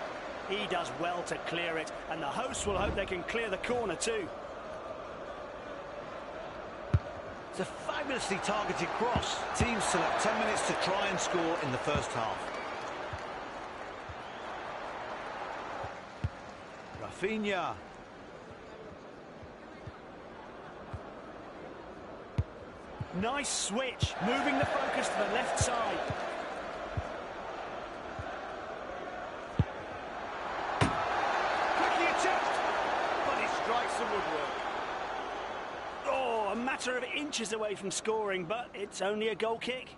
He does well to clear it, and the hosts will hope they can clear the corner too. It's a fabulously targeted cross. Teams still have 10 minutes to try and score in the first half. Rafinha. Nice switch, moving the focus to the left side. Quickly attacked, but he strikes the woodwork. Oh, a matter of inches away from scoring, but it's only a goal kick.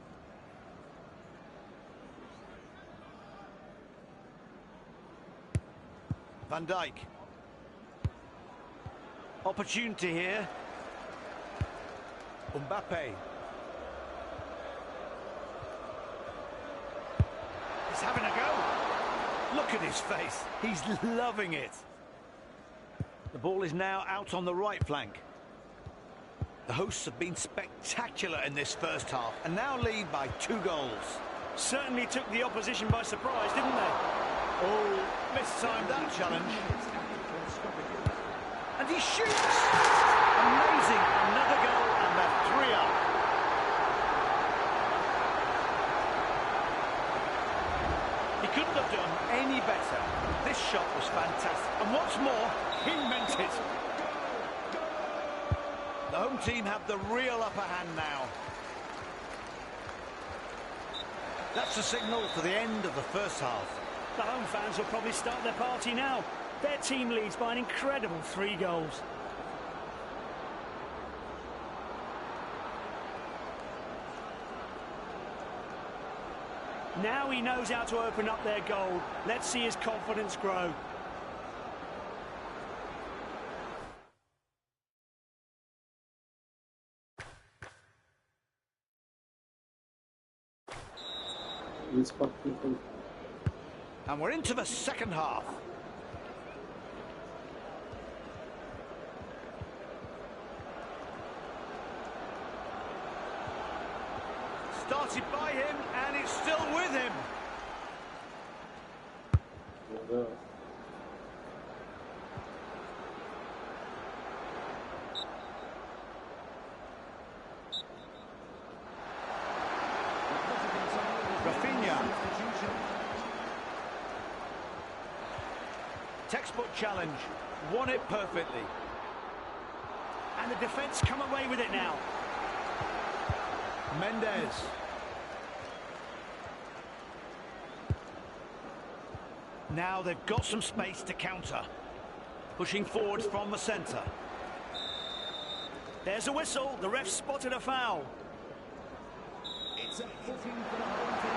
Van Dijk. Opportunity here. Mbappe. He's having a go. Look at his face. He's loving it. The ball is now out on the right flank. The hosts have been spectacular in this first half and now lead by 2 goals. Certainly took the opposition by surprise, didn't they? Oh, mistimed that challenge. And he shoots! Amazing. Another goal and they're 3 up. He couldn't have done any better. This shot was fantastic. And what's more, he meant it. The home team have the real upper hand now. That's the signal for the end of the first half. The home fans will probably start their party now. Their team leads by an incredible 3 goals. Now he knows how to open up their goal. Let's see his confidence grow. And we're into the second half. Started by him, and it's still with him. Textbook challenge. Won it perfectly. And the defence come away with it now. Mendes. Now they've got some space to counter. Pushing forward from the centre. There's a whistle. The ref spotted a foul. It's a booking for the home team.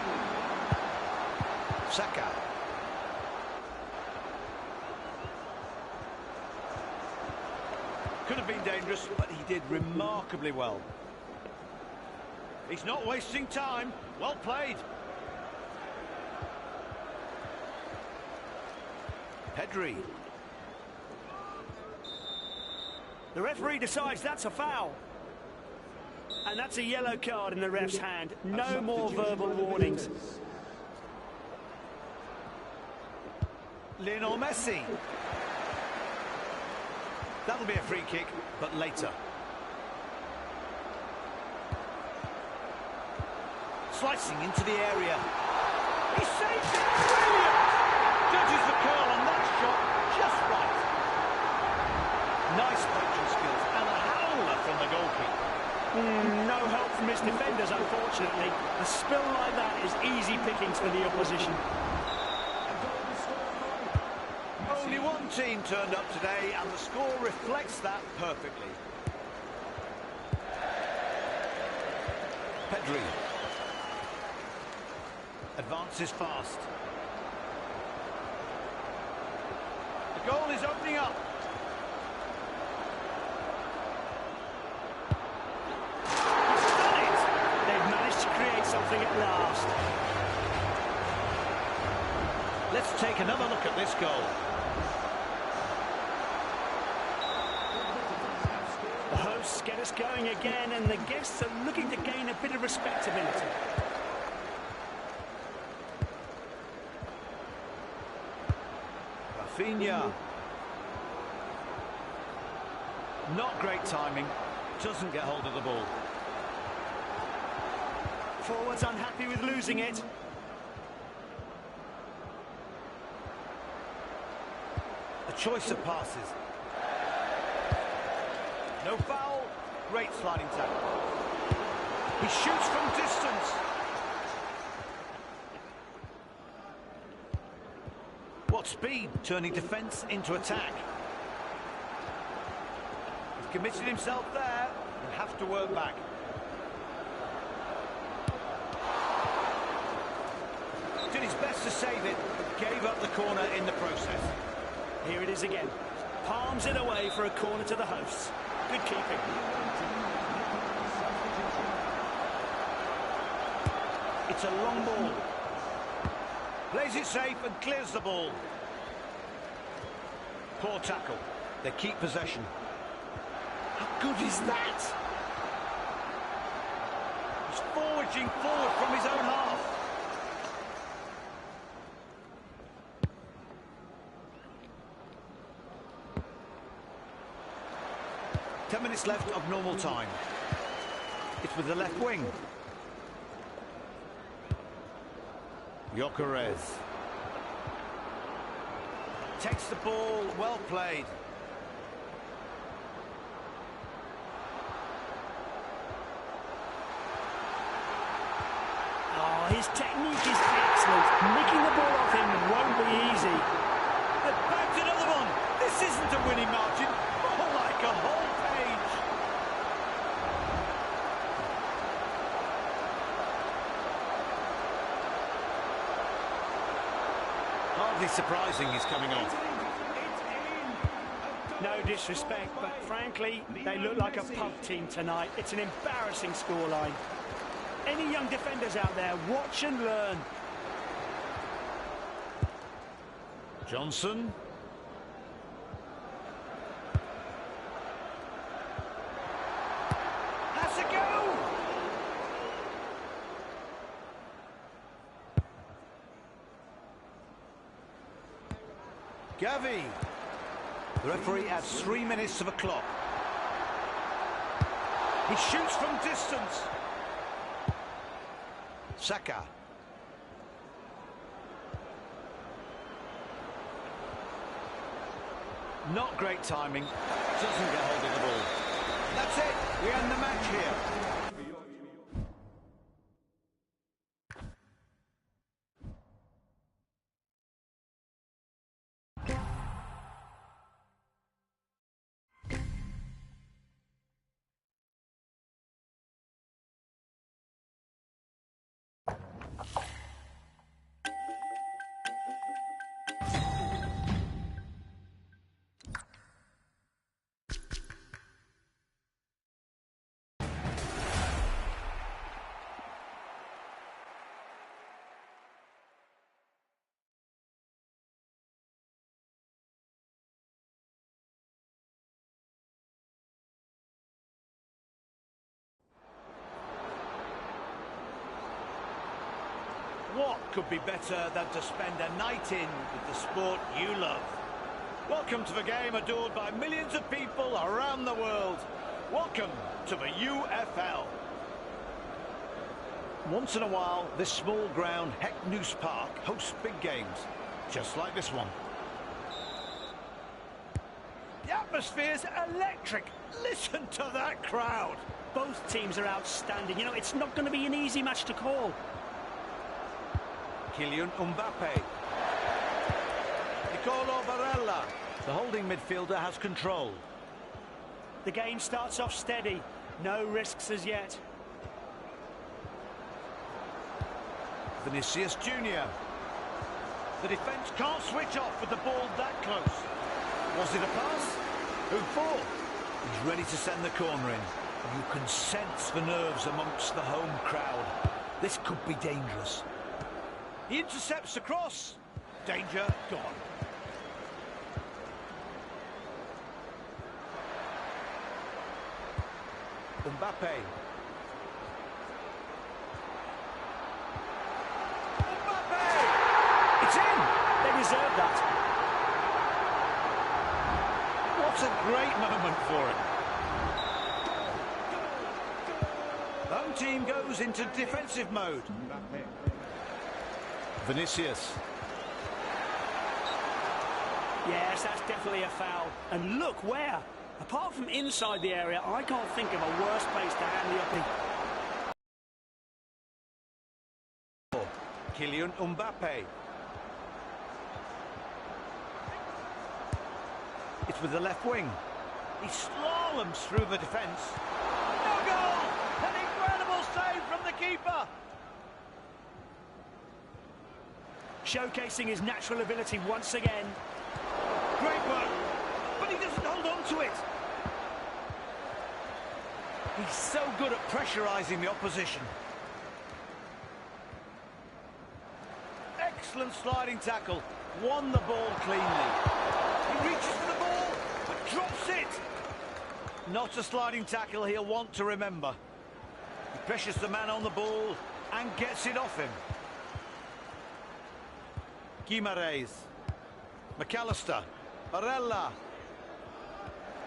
Saka. Could have been dangerous, but he did remarkably well. He's not wasting time. Well played. Pedri. The referee decides that's a foul. And that's a yellow card in the ref's hand. No more verbal warnings. Lionel Messi. That'll be a free kick, but later. Slicing into the area. He saves it! Brilliant! Judges the curl on that shot just right. Nice poaching skills and a howler from the goalkeeper. No help from his defenders, unfortunately. A spill like that is easy pickings for the opposition. Only one team turned up today, and the score reflects that perfectly. Pedri. Advances fast. The goal is opening up. He's done it! They've managed to create something at last. Let's take another look at this goal. The hosts get us going again, and the guests are looking to gain a bit of respectability. Rafinha. Not great timing. Doesn't get hold of the ball. Forwards unhappy with losing it. A choice of passes. No foul. Great sliding tackle. He shoots from distance. What speed, turning defence into attack. He's committed himself there. He'll have to work back. Did his best to save it, but gave up the corner in the process. Here it is again. Palms it away for a corner to the hosts. Good keeping. It's a long ball. Plays it safe and clears the ball. Poor tackle. They keep possession. How good is that? He's forging forward from his own half. Ten minutes left of normal time. It's with the left wing. Gyökeres. Takes the ball, well played. Oh, his technique is excellent. Nicking the ball off him won't be easy. They've bagged another one. This isn't a winning margin. More like a whole page. Hardly surprising he's coming on. No disrespect, but frankly, they look like a pub team tonight. It's an embarrassing scoreline. Any young defenders out there, watch and learn. Johnson. Has a go! Gavi. The referee adds 3 minutes to the clock. He shoots from distance. Saka. Not great timing. Doesn't get hold of the ball. That's it. We end the match here. What could be better than to spend a night in with the sport you love? Welcome to the game adored by millions of people around the world. Welcome to the UFL. Once in a while, this small ground, Heck Noose Park, hosts big games, just like this one. The atmosphere's electric. Listen to that crowd. Both teams are outstanding. You know, it's not going to be an easy match to call. Kylian Mbappe. Nicolo Barella. The holding midfielder has control. The game starts off steady. No risks as yet. Vinicius Junior. The defence can't switch off with the ball that close. Was it a pass? Who for? He's ready to send the corner in. You can sense the nerves amongst the home crowd. This could be dangerous. He intercepts the cross. Danger gone. Mbappe. Mbappe! It's in! They deserve that. What a great moment for it. The home team goes into defensive mode. Vinicius. Yes, that's definitely a foul. And look where. Apart from inside the area, I can't think of a worse place to hand the upping. Kylian Mbappe. It's with the left wing. He slaloms through the defence. No goal! An incredible save from the keeper. Showcasing his natural ability once again. Great work, but he doesn't hold on to it. He's so good at pressurising the opposition. Excellent sliding tackle. Won the ball cleanly. He reaches for the ball, but drops it. Not a sliding tackle he'll want to remember. He pressures the man on the ball and gets it off him. Guimaraes. McAllister. Barella.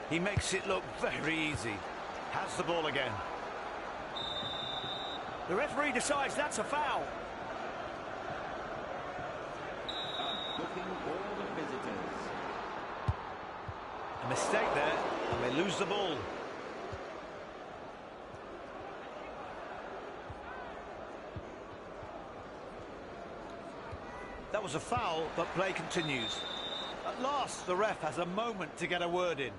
He makes it look very easy. Has the ball again. The referee decides that's a foul. Booking all the visitors. A mistake there, and they lose the ball. That was a foul, but play continues. At last, the ref has a moment to get a word in.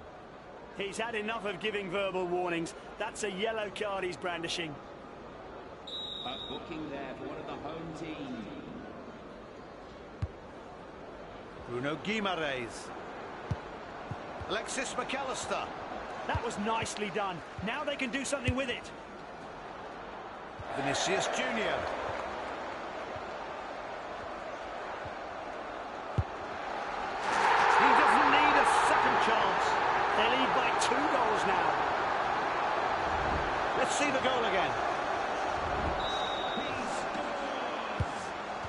He's had enough of giving verbal warnings. That's a yellow card he's brandishing. A booking there for one of the home team. Bruno Guimaraes. Alexis McAllister. That was nicely done. Now they can do something with it. Vinicius Junior. He doesn't need a second chance. They lead by 2 goals now. Let's see the goal again.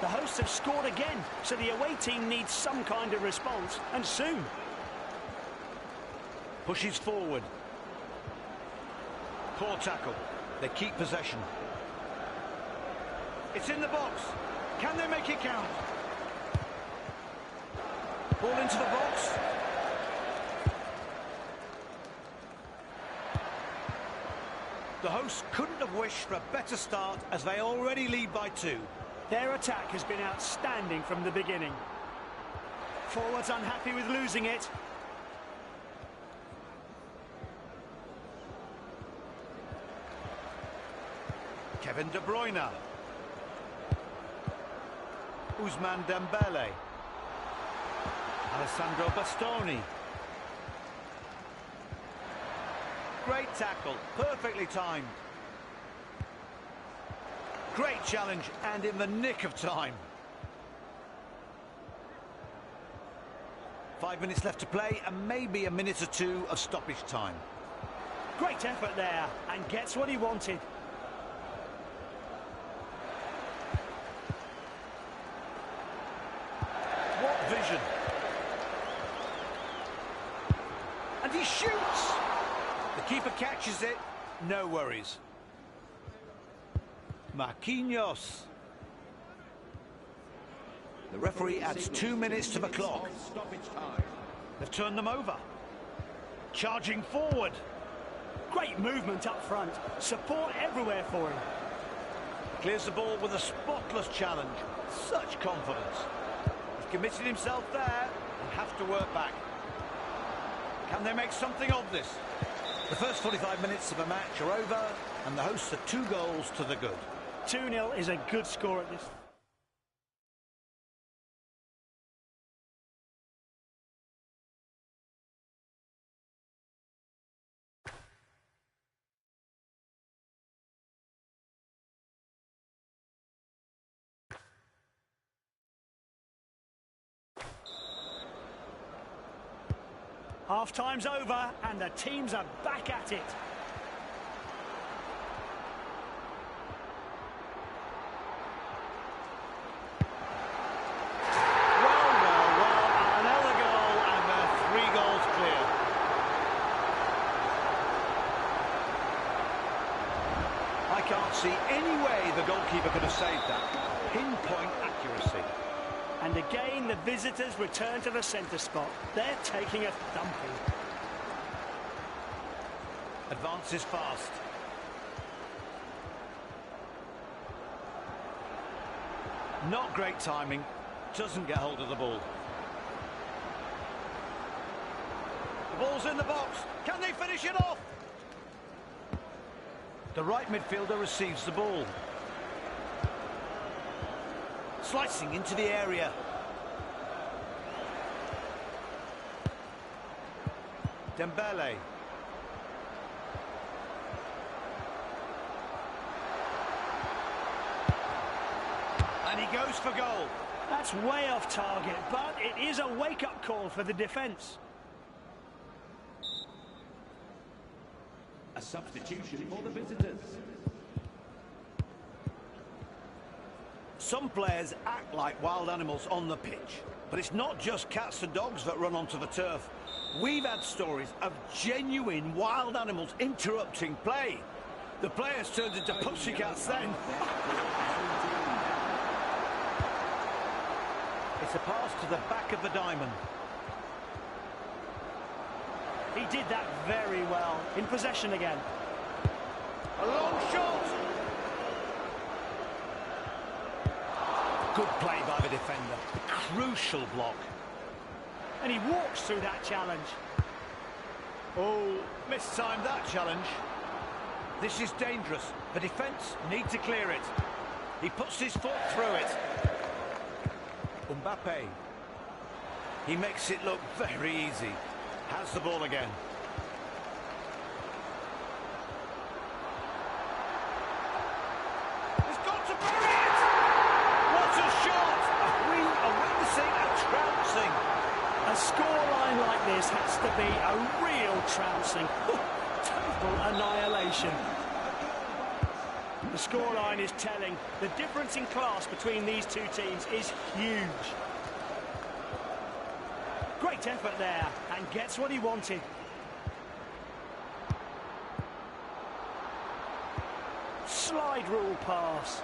The hosts have scored again, so the away team needs some kind of response, and soon. Pushes forward. Poor tackle. They keep possession. It's in the box. Can they make it count? Ball into the box. hosts couldn't have wished for a better start as they already lead by 2. Their attack has been outstanding from the beginning. Forwards unhappy with losing it. Kevin De Bruyne. Ousmane Dembele. Alessandro Bastoni. Great tackle, perfectly timed. Great challenge, and in the nick of time. 5 minutes left to play, and maybe a minute or two of stoppage time. Great effort there, and gets what he wanted. What vision. And he shoots! The keeper catches it, no worries. Marquinhos. The referee adds 2 minutes to the clock. They've turned them over. Charging forward. Great movement up front. Support everywhere for him. Clears the ball with a spotless challenge. Such confidence. He's committed himself there and have to work back. Can they make something of this? The first 45 minutes of a match are over, and the hosts are 2 goals to the good. 2-0 is a good score at this. Half-time's over, and the teams are back at it. Well, another goal, and they're 3 goals clear. I can't see any way the goalkeeper could have saved that. Pinpoint accuracy. And again, the visitors return to the centre spot. They're taking a thumping. Advances fast. Not great timing. Doesn't get hold of the ball. The ball's in the box. Can they finish it off? The right midfielder receives the ball. Slicing into the area. Dembele. And he goes for goal. That's way off target, but it is a wake-up call for the defence. A substitution for the visitors. Some players act like wild animals on the pitch, but it's not just cats and dogs that run onto the turf. We've had stories of genuine wild animals interrupting play. The players turned into pussycats then. It's a pass to the back of the diamond. He did that very well. In possession again. A long shot. Good play by the defender. Crucial block. And he walks through that challenge. Oh, mistimed that challenge. This is dangerous. The defence need to clear it. He puts his foot through it. Mbappe. He makes it look very easy. Has the ball again. He's got to bury it! What a shot! We are witnessing a trouncing. A scoreline like this has to be a real trouncing. Total annihilation. The scoreline is telling. The difference in class between these 2 teams is huge. Great effort there, and gets what he wanted. Slide rule pass.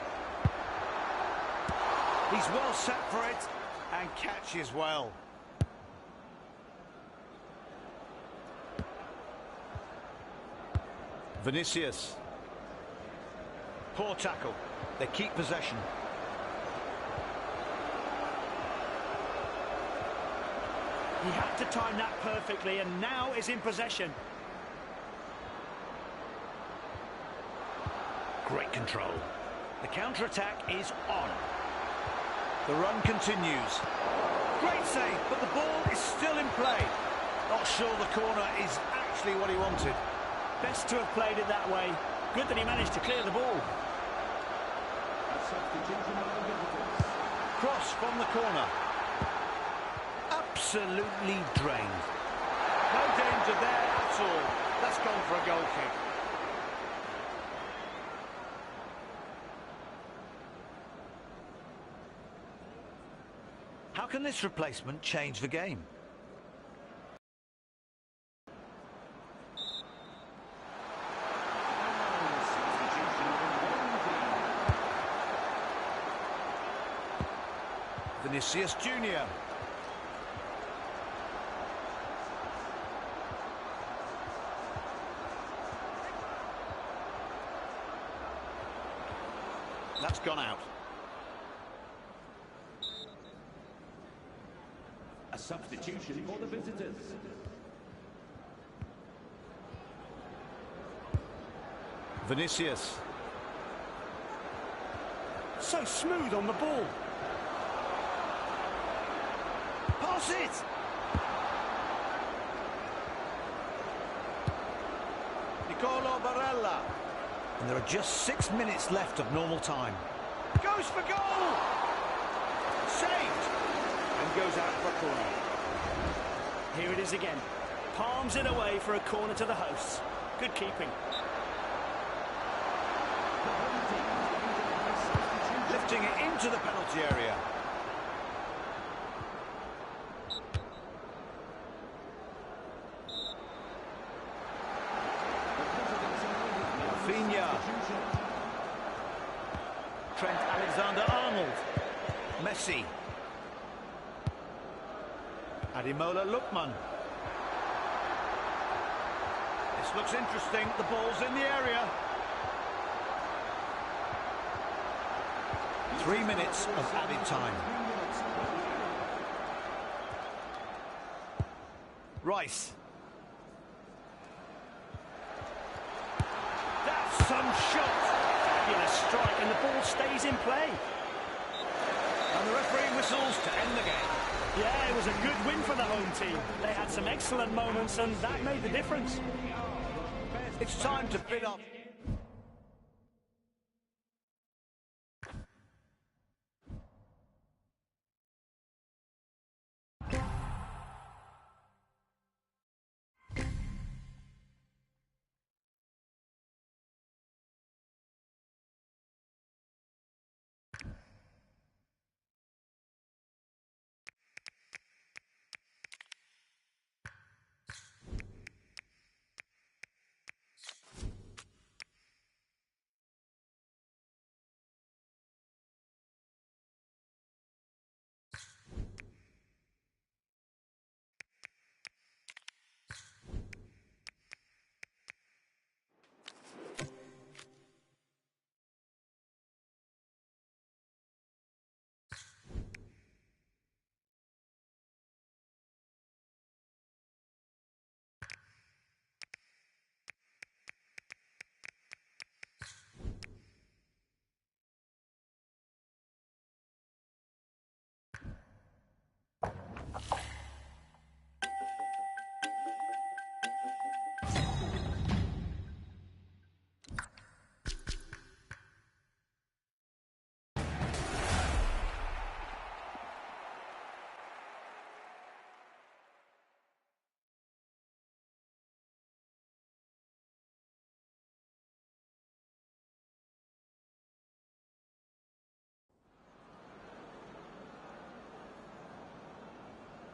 He's well set for it and catches well. Vinicius. Poor tackle. They keep possession. He had to time that perfectly and now is in possession. Great control. The counter-attack is on. The run continues. Great save, but the ball is still in play. Not sure the corner is actually what he wanted. Best to have played it that way. Good that he managed to clear the ball. Cross from the corner. Absolutely drained. No danger there at all. That's gone for a goal kick. How can this replacement change the game? Vinicius Junior. That's gone out. A substitution for the visitors. Vinicius. So smooth on the ball. Pass it! Nicolo Barella. And there are just 6 minutes left of normal time. Goes for goal! Saved! And goes out for a corner. Here it is again. Palms it away for a corner to the hosts. Good keeping. Lifting it into the penalty area. Rafinha. Trent Alexander-Arnold. Messi. Ademola Lookman. This looks interesting. The ball's in the area. 3 minutes of added time. Rice. That's some shot. Fabulous strike and the ball stays in play. And the referee whistles to end the game. Yeah, it was a good win for the home team. They had some excellent moments and that made the difference. It's time to bid up.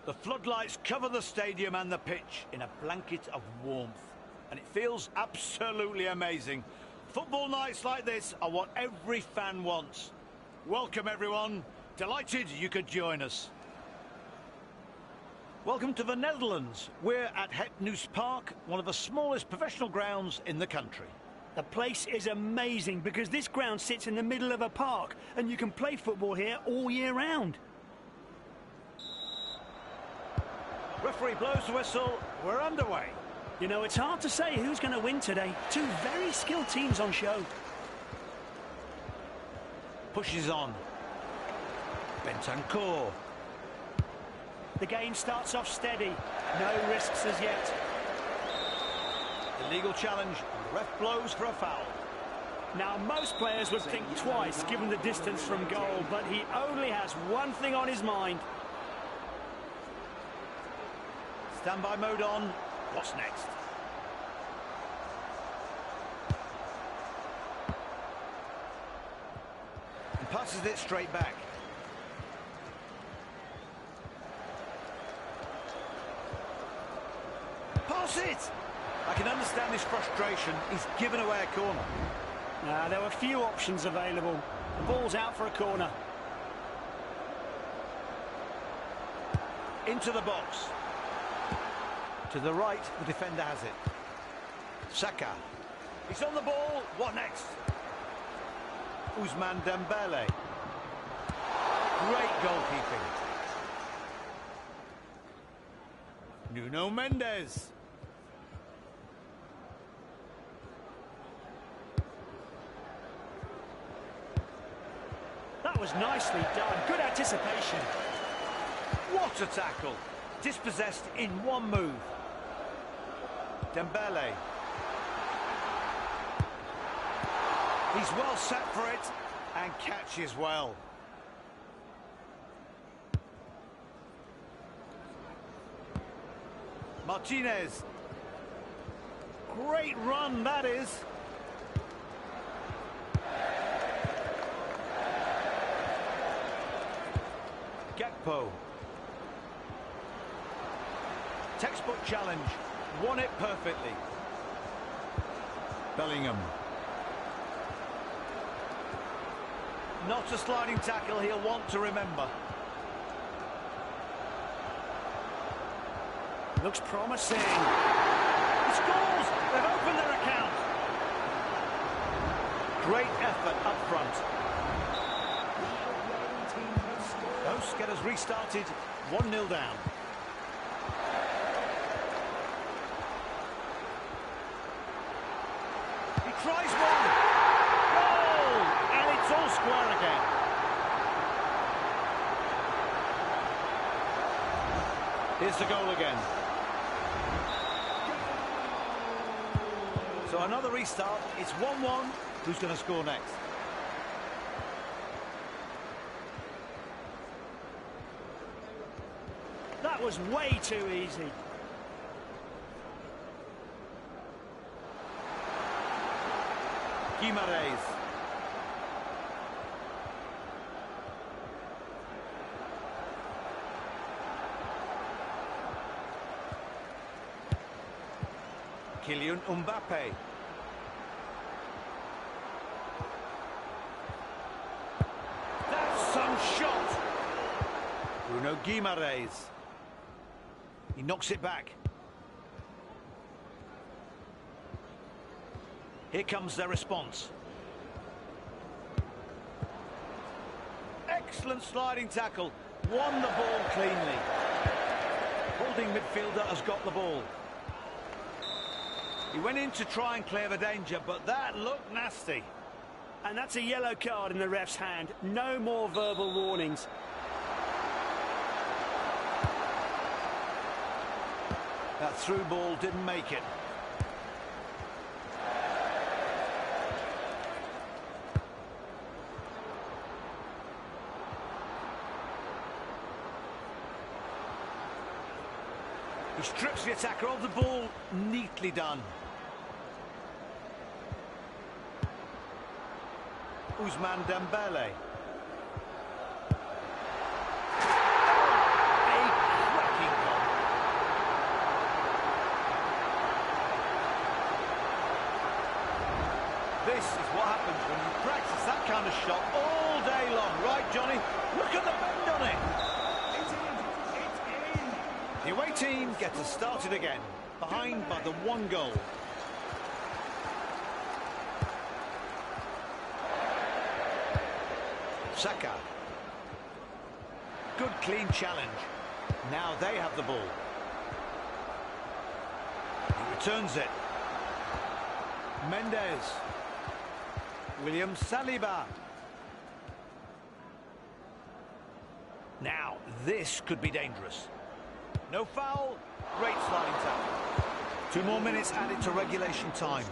The floodlights cover the stadium and the pitch in a blanket of warmth. And it feels absolutely amazing. Football nights like this are what every fan wants. Welcome, everyone. Delighted you could join us. Welcome to the Netherlands. We're at Het Nieuws Park, one of the smallest professional grounds in the country. The place is amazing because this ground sits in the middle of a park and you can play football here all year round. Referee blows the whistle. We're underway. You know, it's hard to say who's going to win today. Two very skilled teams on show. Pushes on. Bentancur. The game starts off steady. No risks as yet. Illegal challenge. The ref blows for a foul. Now, most players would think twice given the distance from goal, but he only has one thing on his mind. Standby mode on. What's next? And passes it straight back. Pass it! I can understand his frustration. He's given away a corner. There were few options available. The ball's out for a corner. Into the box. To the right, the defender has it. Saka. He's on the ball. What next? Ousmane Dembele. Great goalkeeping. Nuno Mendes. That was nicely done. Good anticipation. What a tackle. Dispossessed in one move. Dembele. He's well set for it and catches well. Martinez. Great run, that is. Gakpo. Textbook challenge. Won it perfectly. Bellingham. Not a sliding tackle he'll want to remember. Looks promising. He scores! They've opened their account. Great effort up front. Hosts get us restarted. 1-0 down. He tries one. Goal! And it's all square again. Here's the goal again. So another restart. It's 1-1. Who's going to score next? That was way too easy. Guimarães. Kylian Mbappe. That's some shot. Bruno Guimarães. He knocks it back. Here comes their response. Excellent sliding tackle. Won the ball cleanly. Holding midfielder has got the ball. He went in to try and clear the danger, but that looked nasty. And that's a yellow card in the ref's hand. No more verbal warnings. That through ball didn't make it. He strips the attacker of the ball. Neatly done. Ousmane Dembele. A cracking goal. This is what happens when you practice that kind of shot all day long. Right, Johnny? Look at the bend on it. The away team gets us started again, behind by the one goal. Saka. Good clean challenge. Now they have the ball. He returns it. Mendes. William Saliba. Now, this could be dangerous. No foul. Great sliding tackle. 2 more minutes added to regulation time.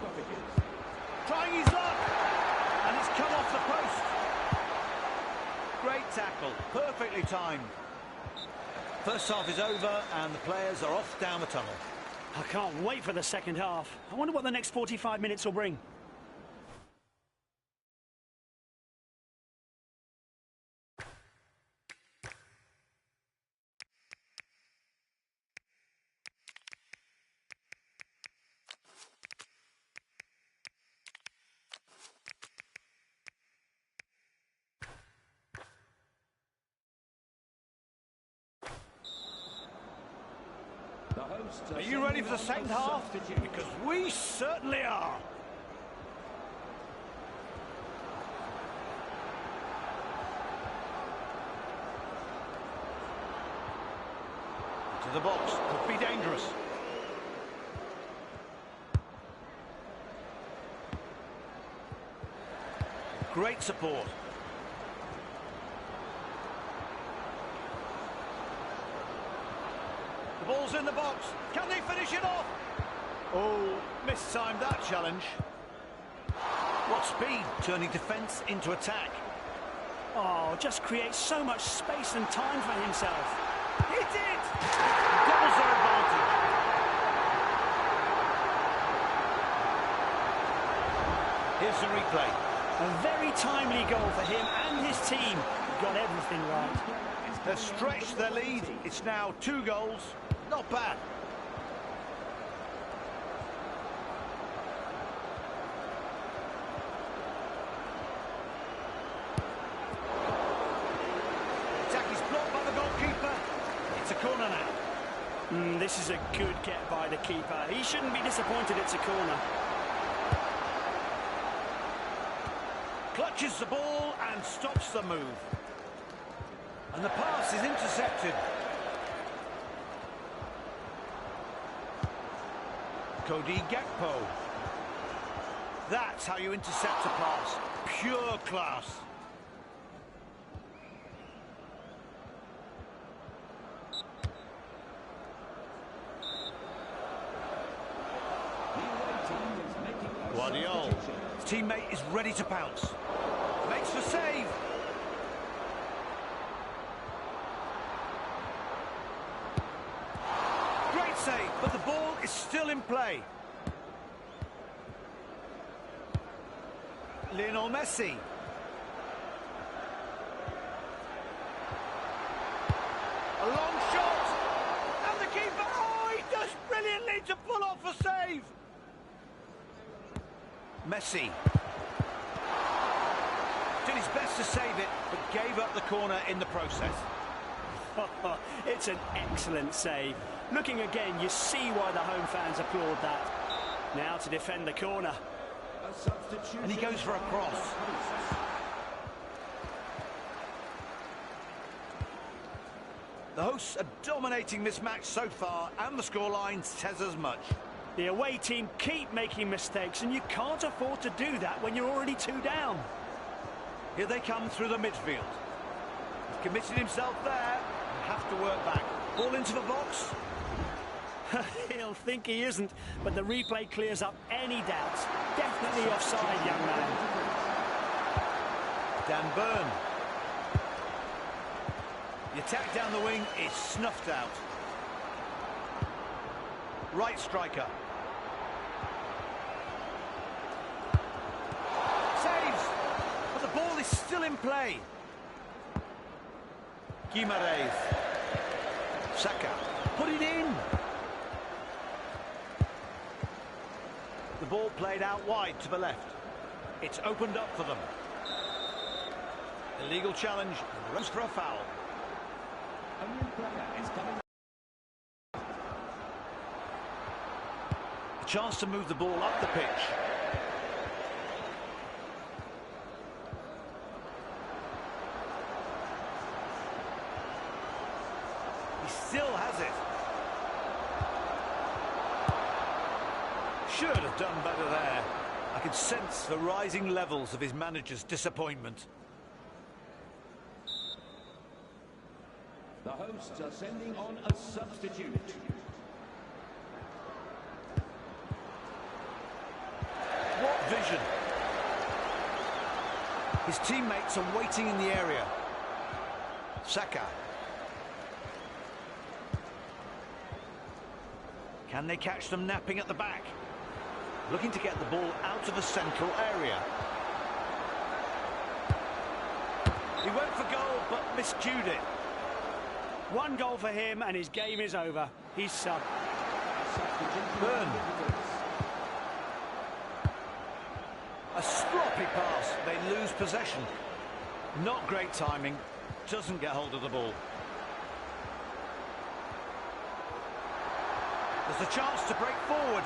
Trying his luck. And it's come off the post. Great tackle. Perfectly timed. First half is over and the players are off down the tunnel. I can't wait for the second half. I wonder what the next 45 minutes will bring. Are you ready for the second half? Because we certainly are. To the box, could be dangerous. Great support. The ball's in the box. Can they finish it off? Oh, mistimed that challenge. What speed, turning defence into attack. Oh, just creates so much space and time for himself. Hit it! Doubles their advantage. Here's the replay. A very timely goal for him and his team. Got everything right. They've stretched their lead. It's now 2 goals. Not bad. Attack is blocked by the goalkeeper. It's a corner now. This is a good get by the keeper. He shouldn't be disappointed it's a corner. Clutches the ball and stops the move. And the pass is intercepted. Cody Gakpo. That's how you intercept a pass. Pure class. Guardiola. His teammate is ready to pounce. Makes the save. Great save, but the ball is still in play. Lionel Messi. A long shot. And the keeper, oh, he does brilliantly to pull off a save. Messi. Did his best to save it, but gave up the corner in the process. It's an excellent save. Looking again, you see why the home fans applaud that. Now to defend the corner. And he goes for a cross. The hosts are dominating this match so far, and the scoreline says as much. The away team keep making mistakes, and you can't afford to do that when you're already 2 down. Here they come through the midfield. He's committed himself there. He'll have to work back. Ball into the box. He'll think he isn't, but the replay clears up any doubts. Definitely offside, young man. Dan Burn. The attack down the wing is snuffed out. Right striker. Saves! But the ball is still in play. Guimaraes. Saka. Put it in! The ball played out wide to the left. It's opened up for them. Illegal challenge, runs for a foul. A new player is coming. A chance to move the ball up the pitch. He still has it. Should have done better there. I could sense the rising levels of his manager's disappointment. The hosts are sending on a substitute. What vision! His teammates are waiting in the area. Saka. Can they catch them napping at the back? Looking to get the ball out of the central area. He went for goal, but miscued it. One goal for him and his game is over. He's sub. Burn. A sloppy pass. They lose possession. Not great timing. Doesn't get hold of the ball. There's a chance to break forward.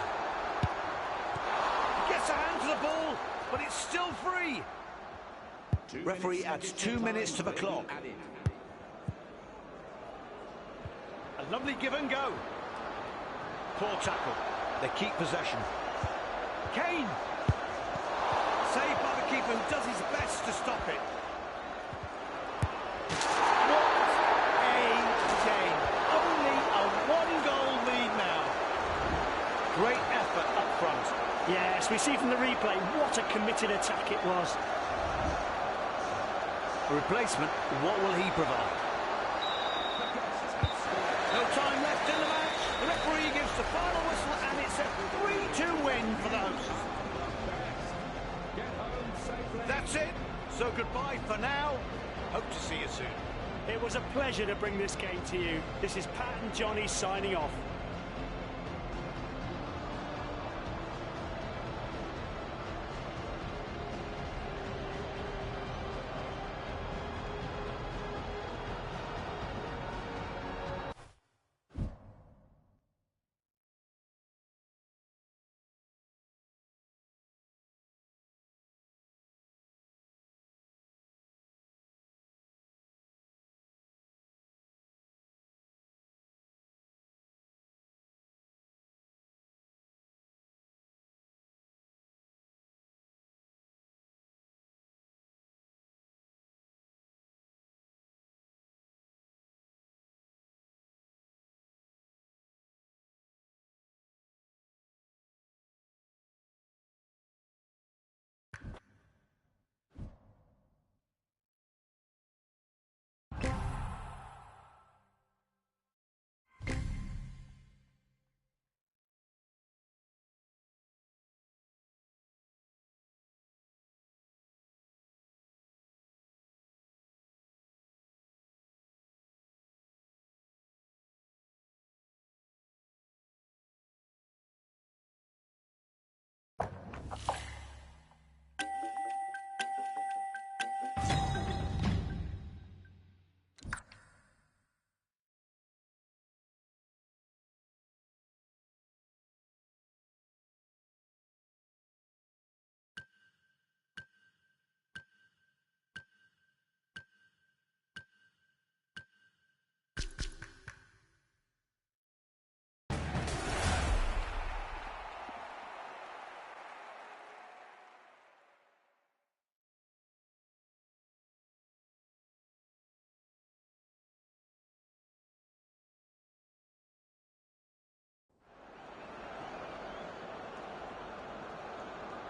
Gets a hand to the ball, but it's still free. Referee adds 2 minutes to the clock. A lovely give and go. Poor tackle. They keep possession. Kane. Saved by the keeper, who does his best to stop it. What a game. Only a one-goal lead now. Great effort up front. Yes, we see from the replay what a committed attack it was. A replacement, what will he provide? No time left in the match. The referee gives the final whistle and it's a 3-2 win for the hosts. That's it. So goodbye for now. Hope to see you soon. It was a pleasure to bring this game to you. This is Pat and Johnny signing off.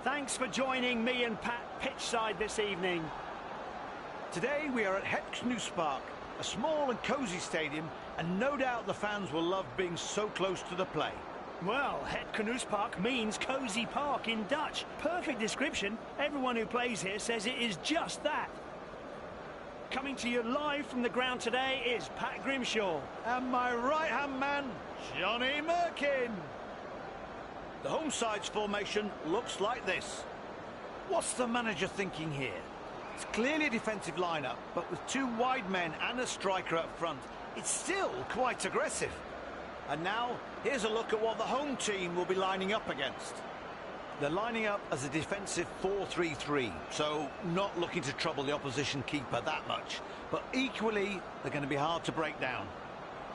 Thanks for joining me and Pat pitchside this evening. Today we are at Het Knoespark, a small and cosy stadium, and no doubt the fans will love being so close to the play. Well, Het Knoespark means cosy park in Dutch. Perfect description. Everyone who plays here says it is just that. Coming to you live from the ground today is Pat Grimshaw. And my right-hand man, Johnny Merkin. The home side's formation looks like this. What's the manager thinking here? It's clearly a defensive lineup, but with two wide men and a striker up front, it's still quite aggressive. And now, here's a look at what the home team will be lining up against. They're lining up as a defensive 4-3-3, so not looking to trouble the opposition keeper that much. But equally, they're going to be hard to break down.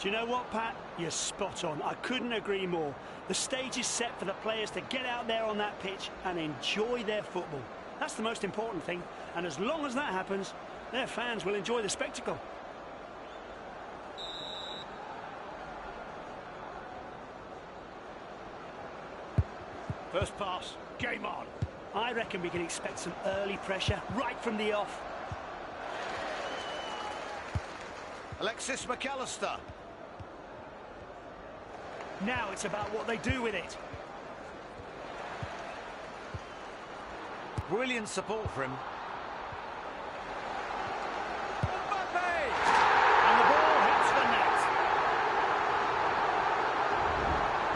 Do you know what, Pat? You're spot on. I couldn't agree more. The stage is set for the players to get out there on that pitch and enjoy their football. That's the most important thing. And as long as that happens, their fans will enjoy the spectacle. First pass, game on. I reckon we can expect some early pressure right from the off. Alexis McAllister. Now it's about what they do with it. Brilliant support for him. Mbappe! And the ball hits the net.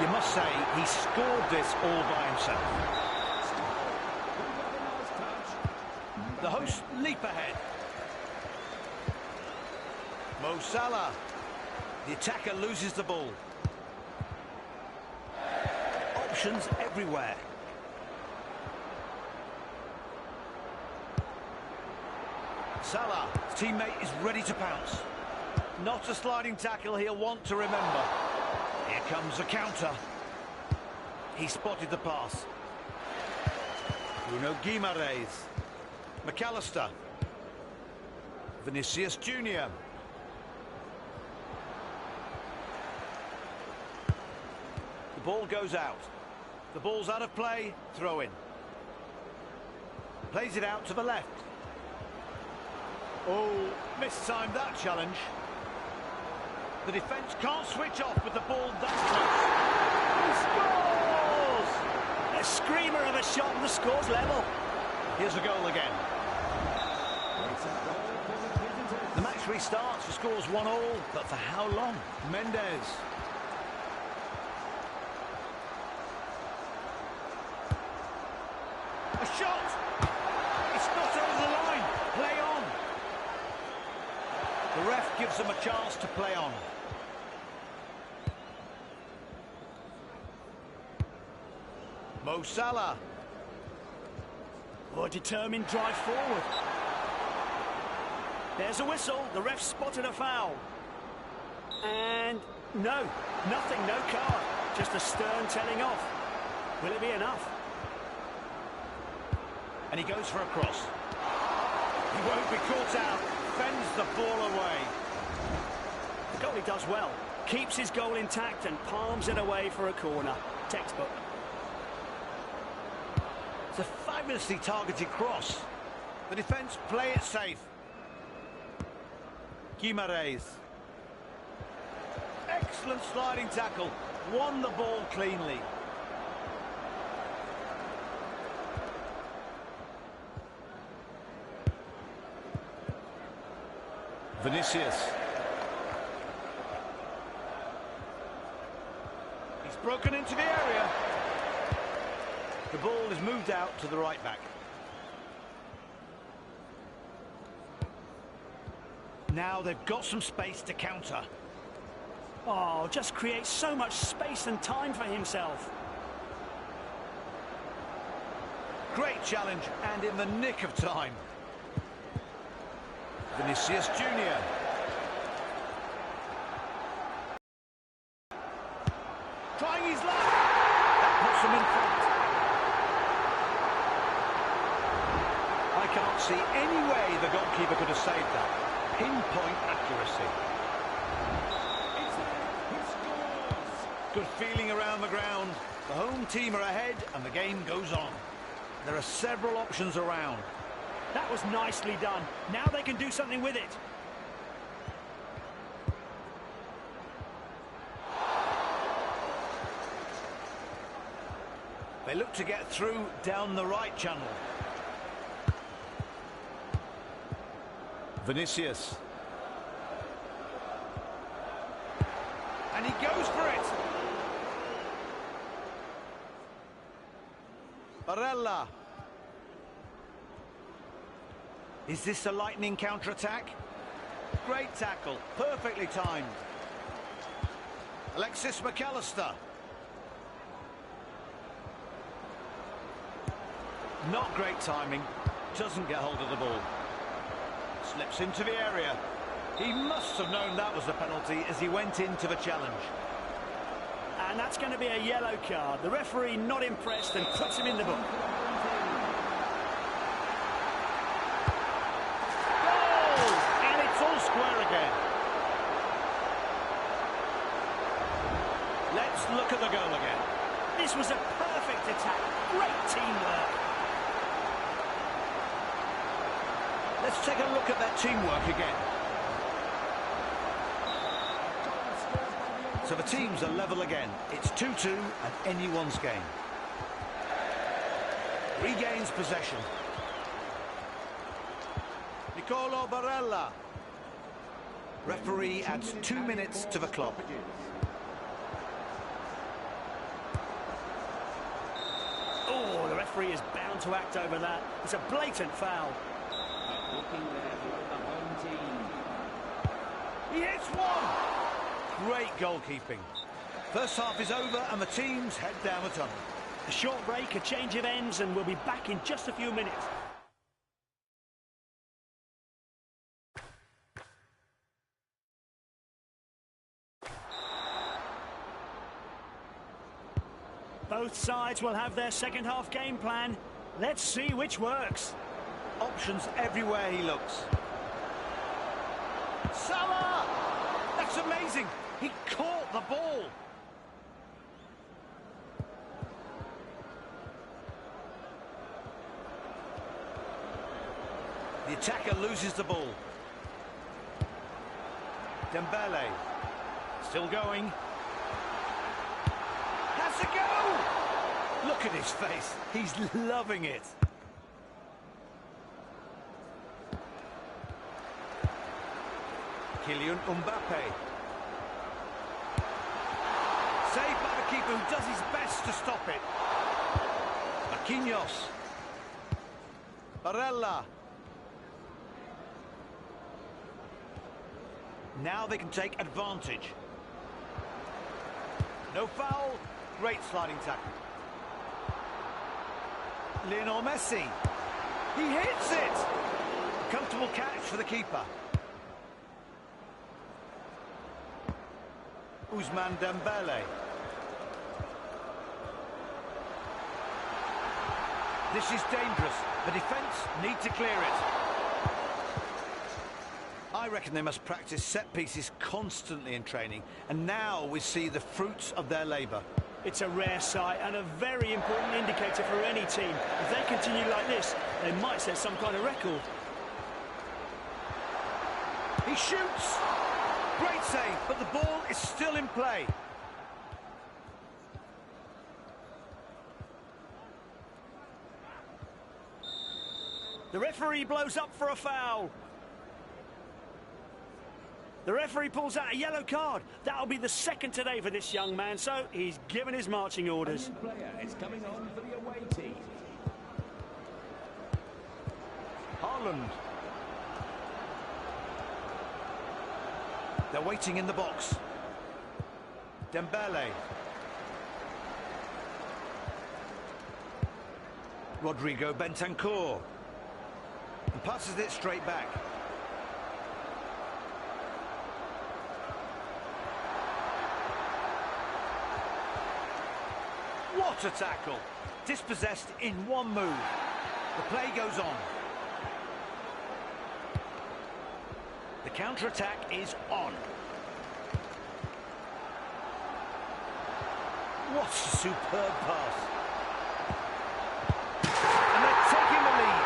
You must say, he scored this all by himself. The hosts leap ahead. Mo Salah. The attacker loses the ball. Options everywhere. Salah, his teammate is ready to pounce. Not a sliding tackle he'll want to remember. Here comes the counter. He spotted the pass. Bruno Guimaraes. McAllister. Vinicius Junior. The ball goes out. The ball's out of play, throw in. Plays it out to the left. Oh, mistimed that challenge. The defence can't switch off with the ball that close. He scores! A screamer of a shot and the score's level. Here's a goal again. The match restarts, the score's 1-1, but for how long? Mendes. A shot! It's not over the line. Play on. The ref gives them a chance to play on. Mo Salah. Oh, a determined drive forward. There's a whistle. The ref spotted a foul. And no, nothing, no card. Just a stern telling off. Will it be enough? And he goes for a cross. He won't be caught out. Fends the ball away. The goalie does well. Keeps his goal intact and palms it away for a corner. Textbook. It's a fabulously targeted cross. The defence play it safe. Guimaraes. Excellent sliding tackle. Won the ball cleanly. Vinicius. He's broken into the area. The ball is moved out to the right back. Now they've got some space to counter. Oh, just creates so much space and time for himself. Great challenge and in the nick of time. Vinicius Junior. Trying his luck. That puts him in front. I can't see any way the goalkeeper could have saved that. Pinpoint accuracy. Good feeling around the ground. The home team are ahead and the game goes on. There are several options around. That was nicely done. Now they can do something with it. They look to get through down the right channel. Vinicius. And he goes for it. Barella. Is this a lightning counter-attack? Great tackle, perfectly timed. Alexis McAllister. Not great timing, doesn't get hold of the ball. Slips into the area. He must have known that was a penalty as he went into the challenge. And that's going to be a yellow card. The referee not impressed and puts him in the book. Goal! And it's all square again. Let's look at the goal again. This was a perfect attack. Great teamwork. Let's take a look at that teamwork again. So the teams are level again. It's 2-2 and anyone's game. Regains possession. Nicolo Barella. Referee adds 2 minutes to the clock. Oh, the referee is bound to act over that. It's a blatant foul. Looking there for the home team. He hits one! Great goalkeeping. First half is over and the teams head down the tunnel. A short break, a change of ends, and we'll be back in just a few minutes. Both sides will have their second half game plan. Let's see which works. Options everywhere he looks. Salah! That's amazing! He caught the ball. The attacker loses the ball. Dembele. Still going. Has to go! Look at his face. He's loving it. Kylian Mbappe. Saved by the keeper who does his best to stop it. Marquinhos. Barella. Now they can take advantage. No foul. Great sliding tackle. Lionel Messi. He hits it. Comfortable catch for the keeper. Ousmane Dembele. This is dangerous. The defence need to clear it. I reckon they must practice set pieces constantly in training, and now we see the fruits of their labour. It's a rare sight and a very important indicator for any team. If they continue like this, they might set some kind of record. He shoots! Great save, but the ball is still in play. The referee blows up for a foul. The referee pulls out a yellow card. That'll be the second today for this young man, so he's given his marching orders. A new player is coming on for the away team. Haaland. They're waiting in the box. Dembele. Rodrigo Bentancur. And passes it straight back. What a tackle! Dispossessed in one move. The play goes on. The counter-attack is on. What a superb pass. And they're taking the lead.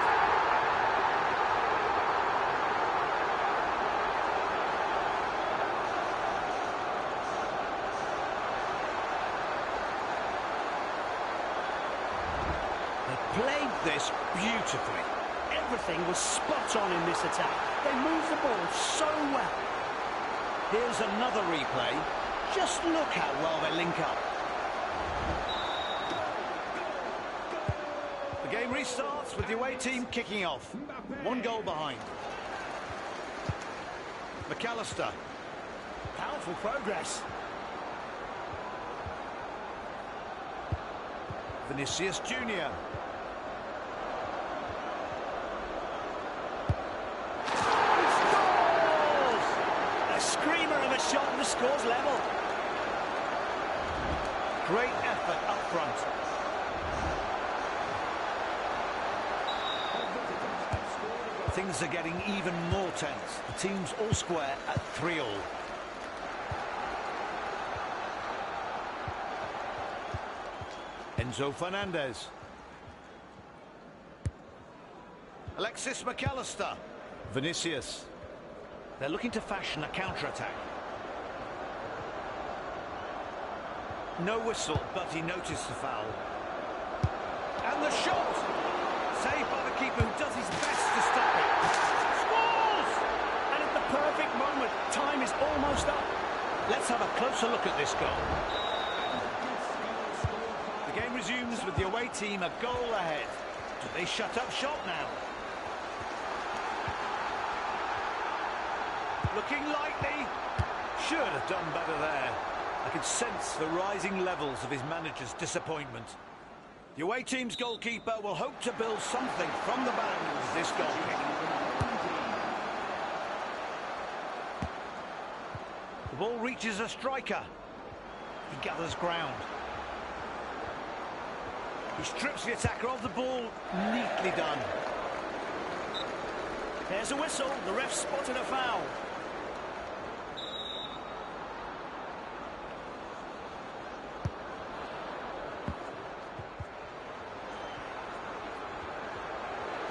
They played this beautifully. Everything was spot on in this attack. They moved the ball so well. Here's another replay. Just look how well they link up. The game restarts with the away team kicking off. 1 goal behind. McAllister. Powerful progress. Vinicius Junior. shot and the score's level. Great effort up front. Things are getting even more tense. The team's all square at 3-all. Enzo Fernandez. Alexis McAllister. Vinicius. They're looking to fashion a counter-attack. No whistle, but he noticed the foul. And the shot! Saved by the keeper, who does his best to stop it. Scores! And at the perfect moment, time is almost up. Let's have a closer look at this goal. The game resumes with the away team a goal ahead. Do they shut up shop now? Looking likely. Should have done better there. I could sense the rising levels of his manager's disappointment. The away team's goalkeeper will hope to build something from the back with this goal kick. The ball reaches a striker. He gathers ground. He strips the attacker of the ball. Neatly done. There's a whistle. The ref spotted a foul.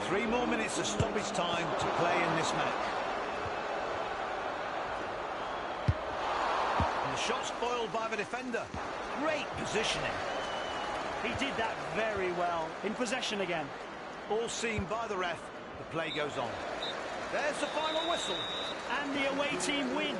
Three more minutes of stoppage time to play in this match. And the shot's foiled by the defender. Great positioning. He did that very well. In possession again. All seen by the ref. The play goes on. There's the final whistle. And the away team win.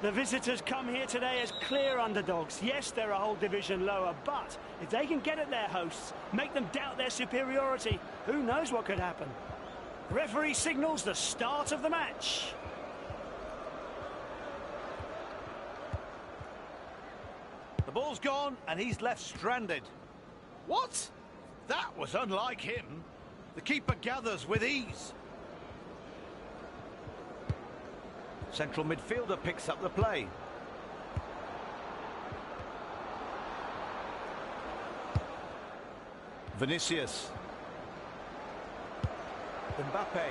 The visitors come here today as clear underdogs. Yes, they're a whole division lower, but if they can get at their hosts, make them doubt their superiority, who knows what could happen. Referee signals the start of the match. The ball's gone and he's left stranded. What? That was unlike him. The keeper gathers with ease. Central midfielder picks up the play. Vinicius. Mbappe.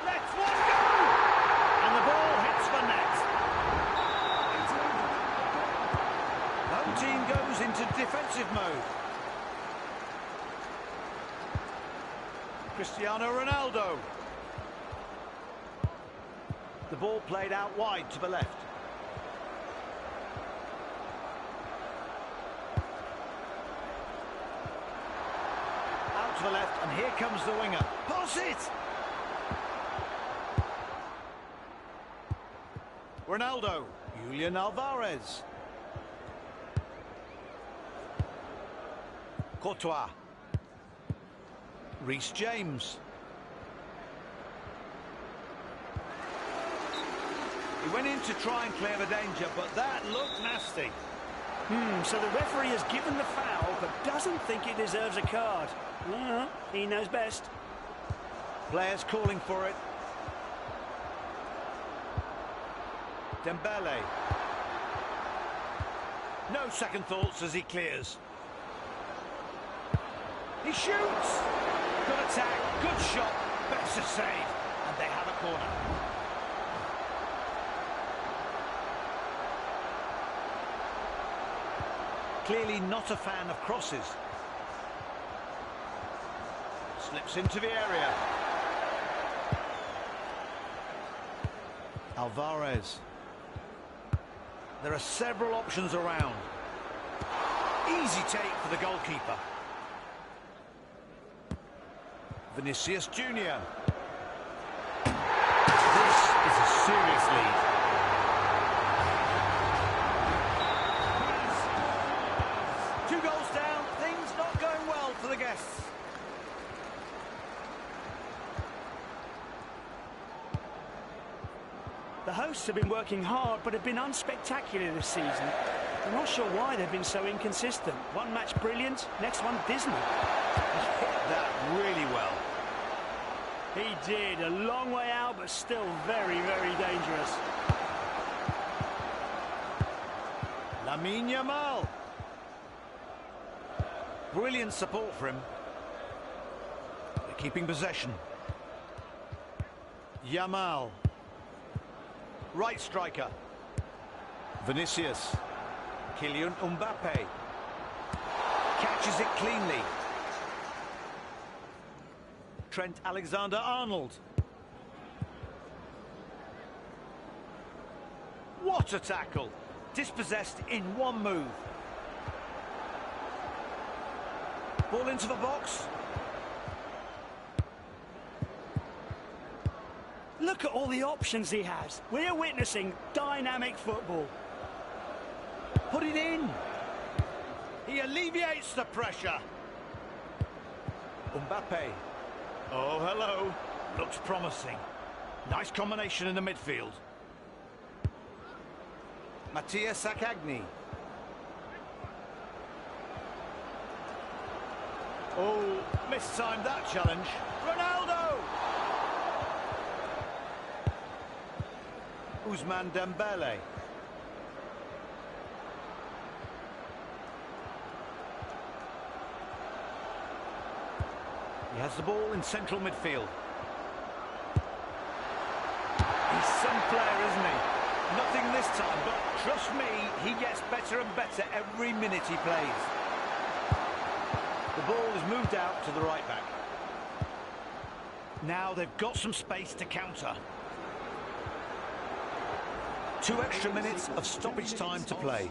Lets one go! And the ball hits the net. The home team goes into defensive mode. Cristiano Ronaldo. The ball played out wide to the left. to the left, and here comes the winger. Pass it! Ronaldo. Julian Alvarez. Courtois. Reece James. He went in to try and clear the danger, but that looked nasty. So the referee has given the foul, but doesn't think it deserves a card. He knows best. Players calling for it. Dembele. No second thoughts as he clears. He shoots! Good attack, good shot, better save, and they have a corner. Clearly not a fan of crosses. Slips into the area. Alvarez. There are several options around. Easy take for the goalkeeper. Vinicius Junior. This is a serious lead. Two goals down, things not going well for the guests. The hosts have been working hard, but have been unspectacular this season. I'm not sure why they've been so inconsistent. One match brilliant, next one dismal. He hit that really well. He did, a long way out, but still very, very dangerous. Lamine Yamal. Brilliant support for him. They're keeping possession. Yamal. Right striker. Vinicius. Kylian Mbappe. Catches it cleanly. Trent Alexander-Arnold. What a tackle! Dispossessed in one move. Ball into the box. Look at all the options he has. We're witnessing dynamic football. Put it in. He alleviates the pressure. Mbappe. Oh, hello. Looks promising. Nice combination in the midfield. Mattias Sakagni. Oh, mistimed that challenge. Ronaldo! Ousmane Dembele. He has the ball in central midfield. He's some player, isn't he? Nothing this time, but trust me, he gets better and better every minute he plays. The ball is moved out to the right back. Now they've got some space to counter. 2 extra minutes of stoppage time to play.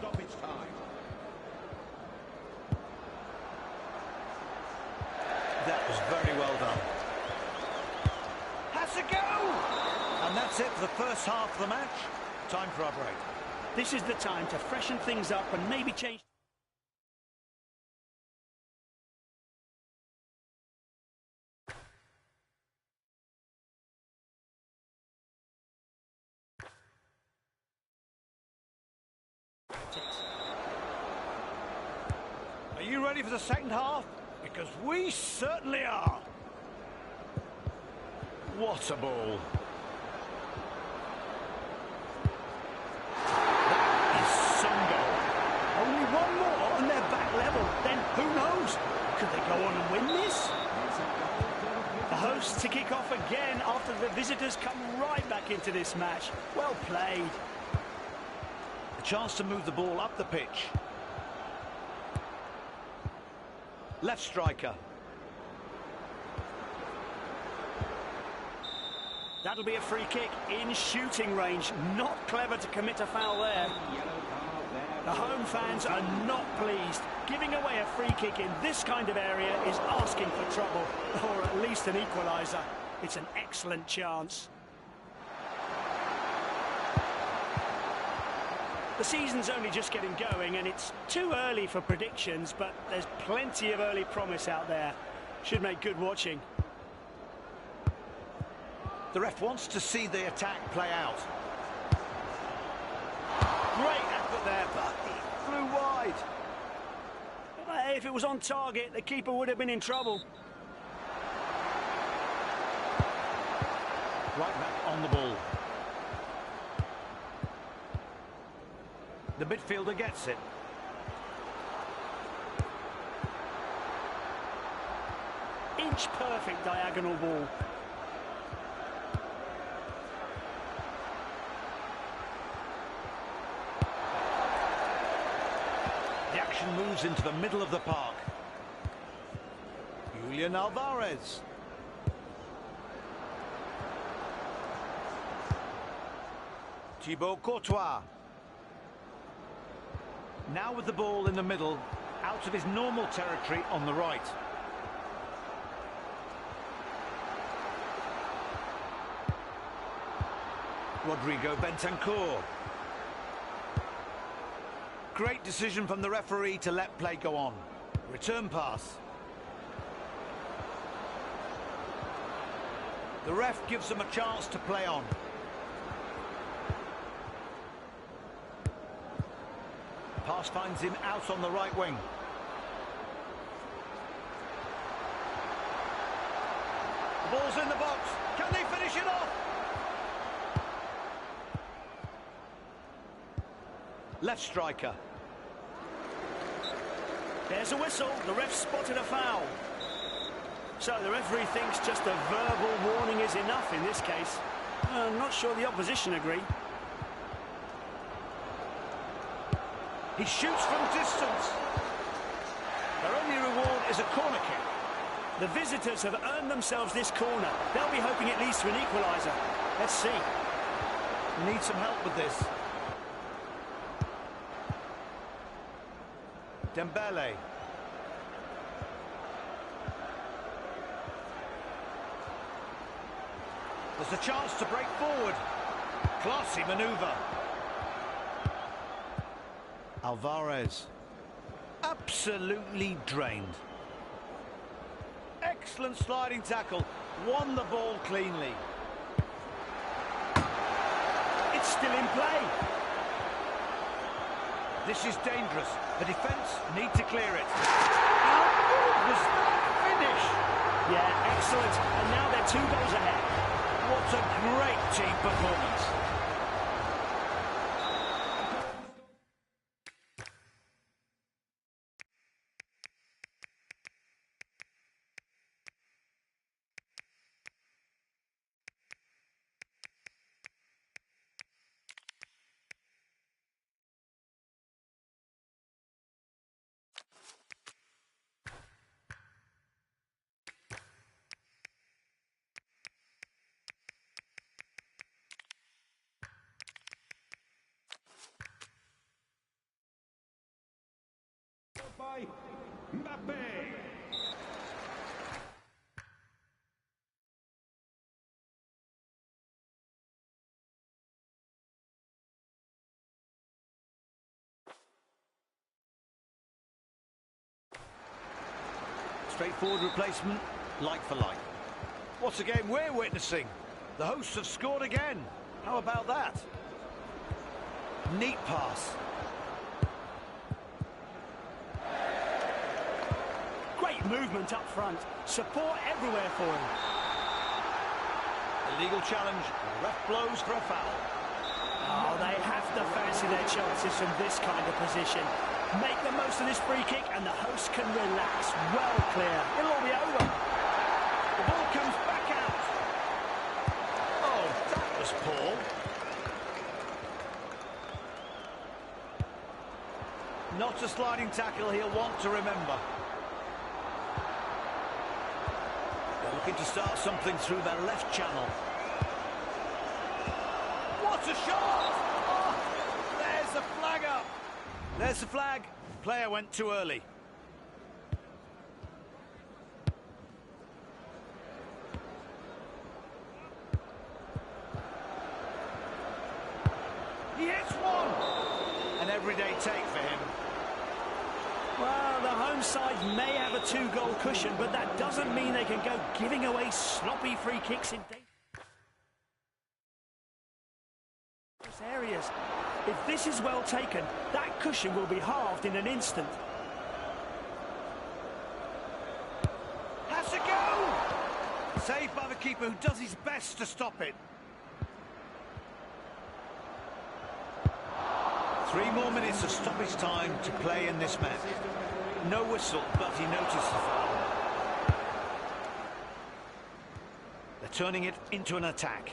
That was very well done. Has to go! And that's it for the first half of the match. Time for our break. This is the time to freshen things up and maybe change... Are you ready for the second half? Because we certainly are. What a ball. That is some goal. Only one more and they're back level. Then who knows? Could they go on and win this? The hosts to kick off again after the visitors come right back into this match. Well played. A chance to move the ball up the pitch. Left striker. That'll be a free kick in shooting range. Not clever to commit a foul there. Yellow card there The home fans are not pleased. Giving away a free kick in this kind of area is asking for trouble, or at least an equaliser. It's an excellent chance. The season's only just getting going, and it's too early for predictions, but there's plenty of early promise out there. Should make good watching. The ref wants to see the attack play out. Great effort there, but he flew wide. If it was on target, the keeper would have been in trouble. Right back on the ball. The midfielder gets it. Inch perfect diagonal ball. The action moves into the middle of the park. Julian Alvarez. Thibaut Courtois. Now with the ball in the middle, out of his normal territory on the right. Rodrigo Bentancur. Great decision from the referee to let play go on. Return pass. The ref gives them a chance to play on. Pass finds him out on the right wing. The ball's in the box. Can they finish it off? Left striker. There's a whistle. The ref spotted a foul. So the referee thinks just a verbal warning is enough in this case. I'm not sure the opposition agree. He shoots from distance. Their only reward is a corner kick. The visitors have earned themselves this corner. They'll be hoping it leads to an equaliser. Let's see. We need some help with this. Dembele. There's a chance to break forward. Classy manoeuvre. Alvarez. Absolutely drained. Excellent sliding tackle. Won the ball cleanly. It's still in play. This is dangerous. The defence need to clear it. How good was that finish? Yeah, excellent. And now they're 2 goals ahead. What a great team performance. By Mbappe. Straightforward replacement, like for like. What a game we're witnessing. The hosts have scored again. How about that? Neat pass. Great movement up front. Support everywhere for him. Illegal challenge. The ref blows for a foul. Oh, they have to fancy their chances from this kind of position. Make the most of this free kick and the host can relax. Well clear. It'll all be over. The ball comes back out. Oh, that was poor. Not a sliding tackle he'll want to remember. They're looking to start something through their left channel. What a shot! Oh, there's the flag up. There's the flag. Player went too early. He hits one! An everyday take for him. Well, the home side may have a two-goal cushion, but that doesn't mean they can go giving away sloppy free kicks in dangerous areas. If this is well taken, that cushion will be halved in an instant. Has to go! Saved by the keeper, who does his best to stop it. 3 more minutes of stoppage time to play in this match. No whistle, but he noticed the foul. They're turning it into an attack.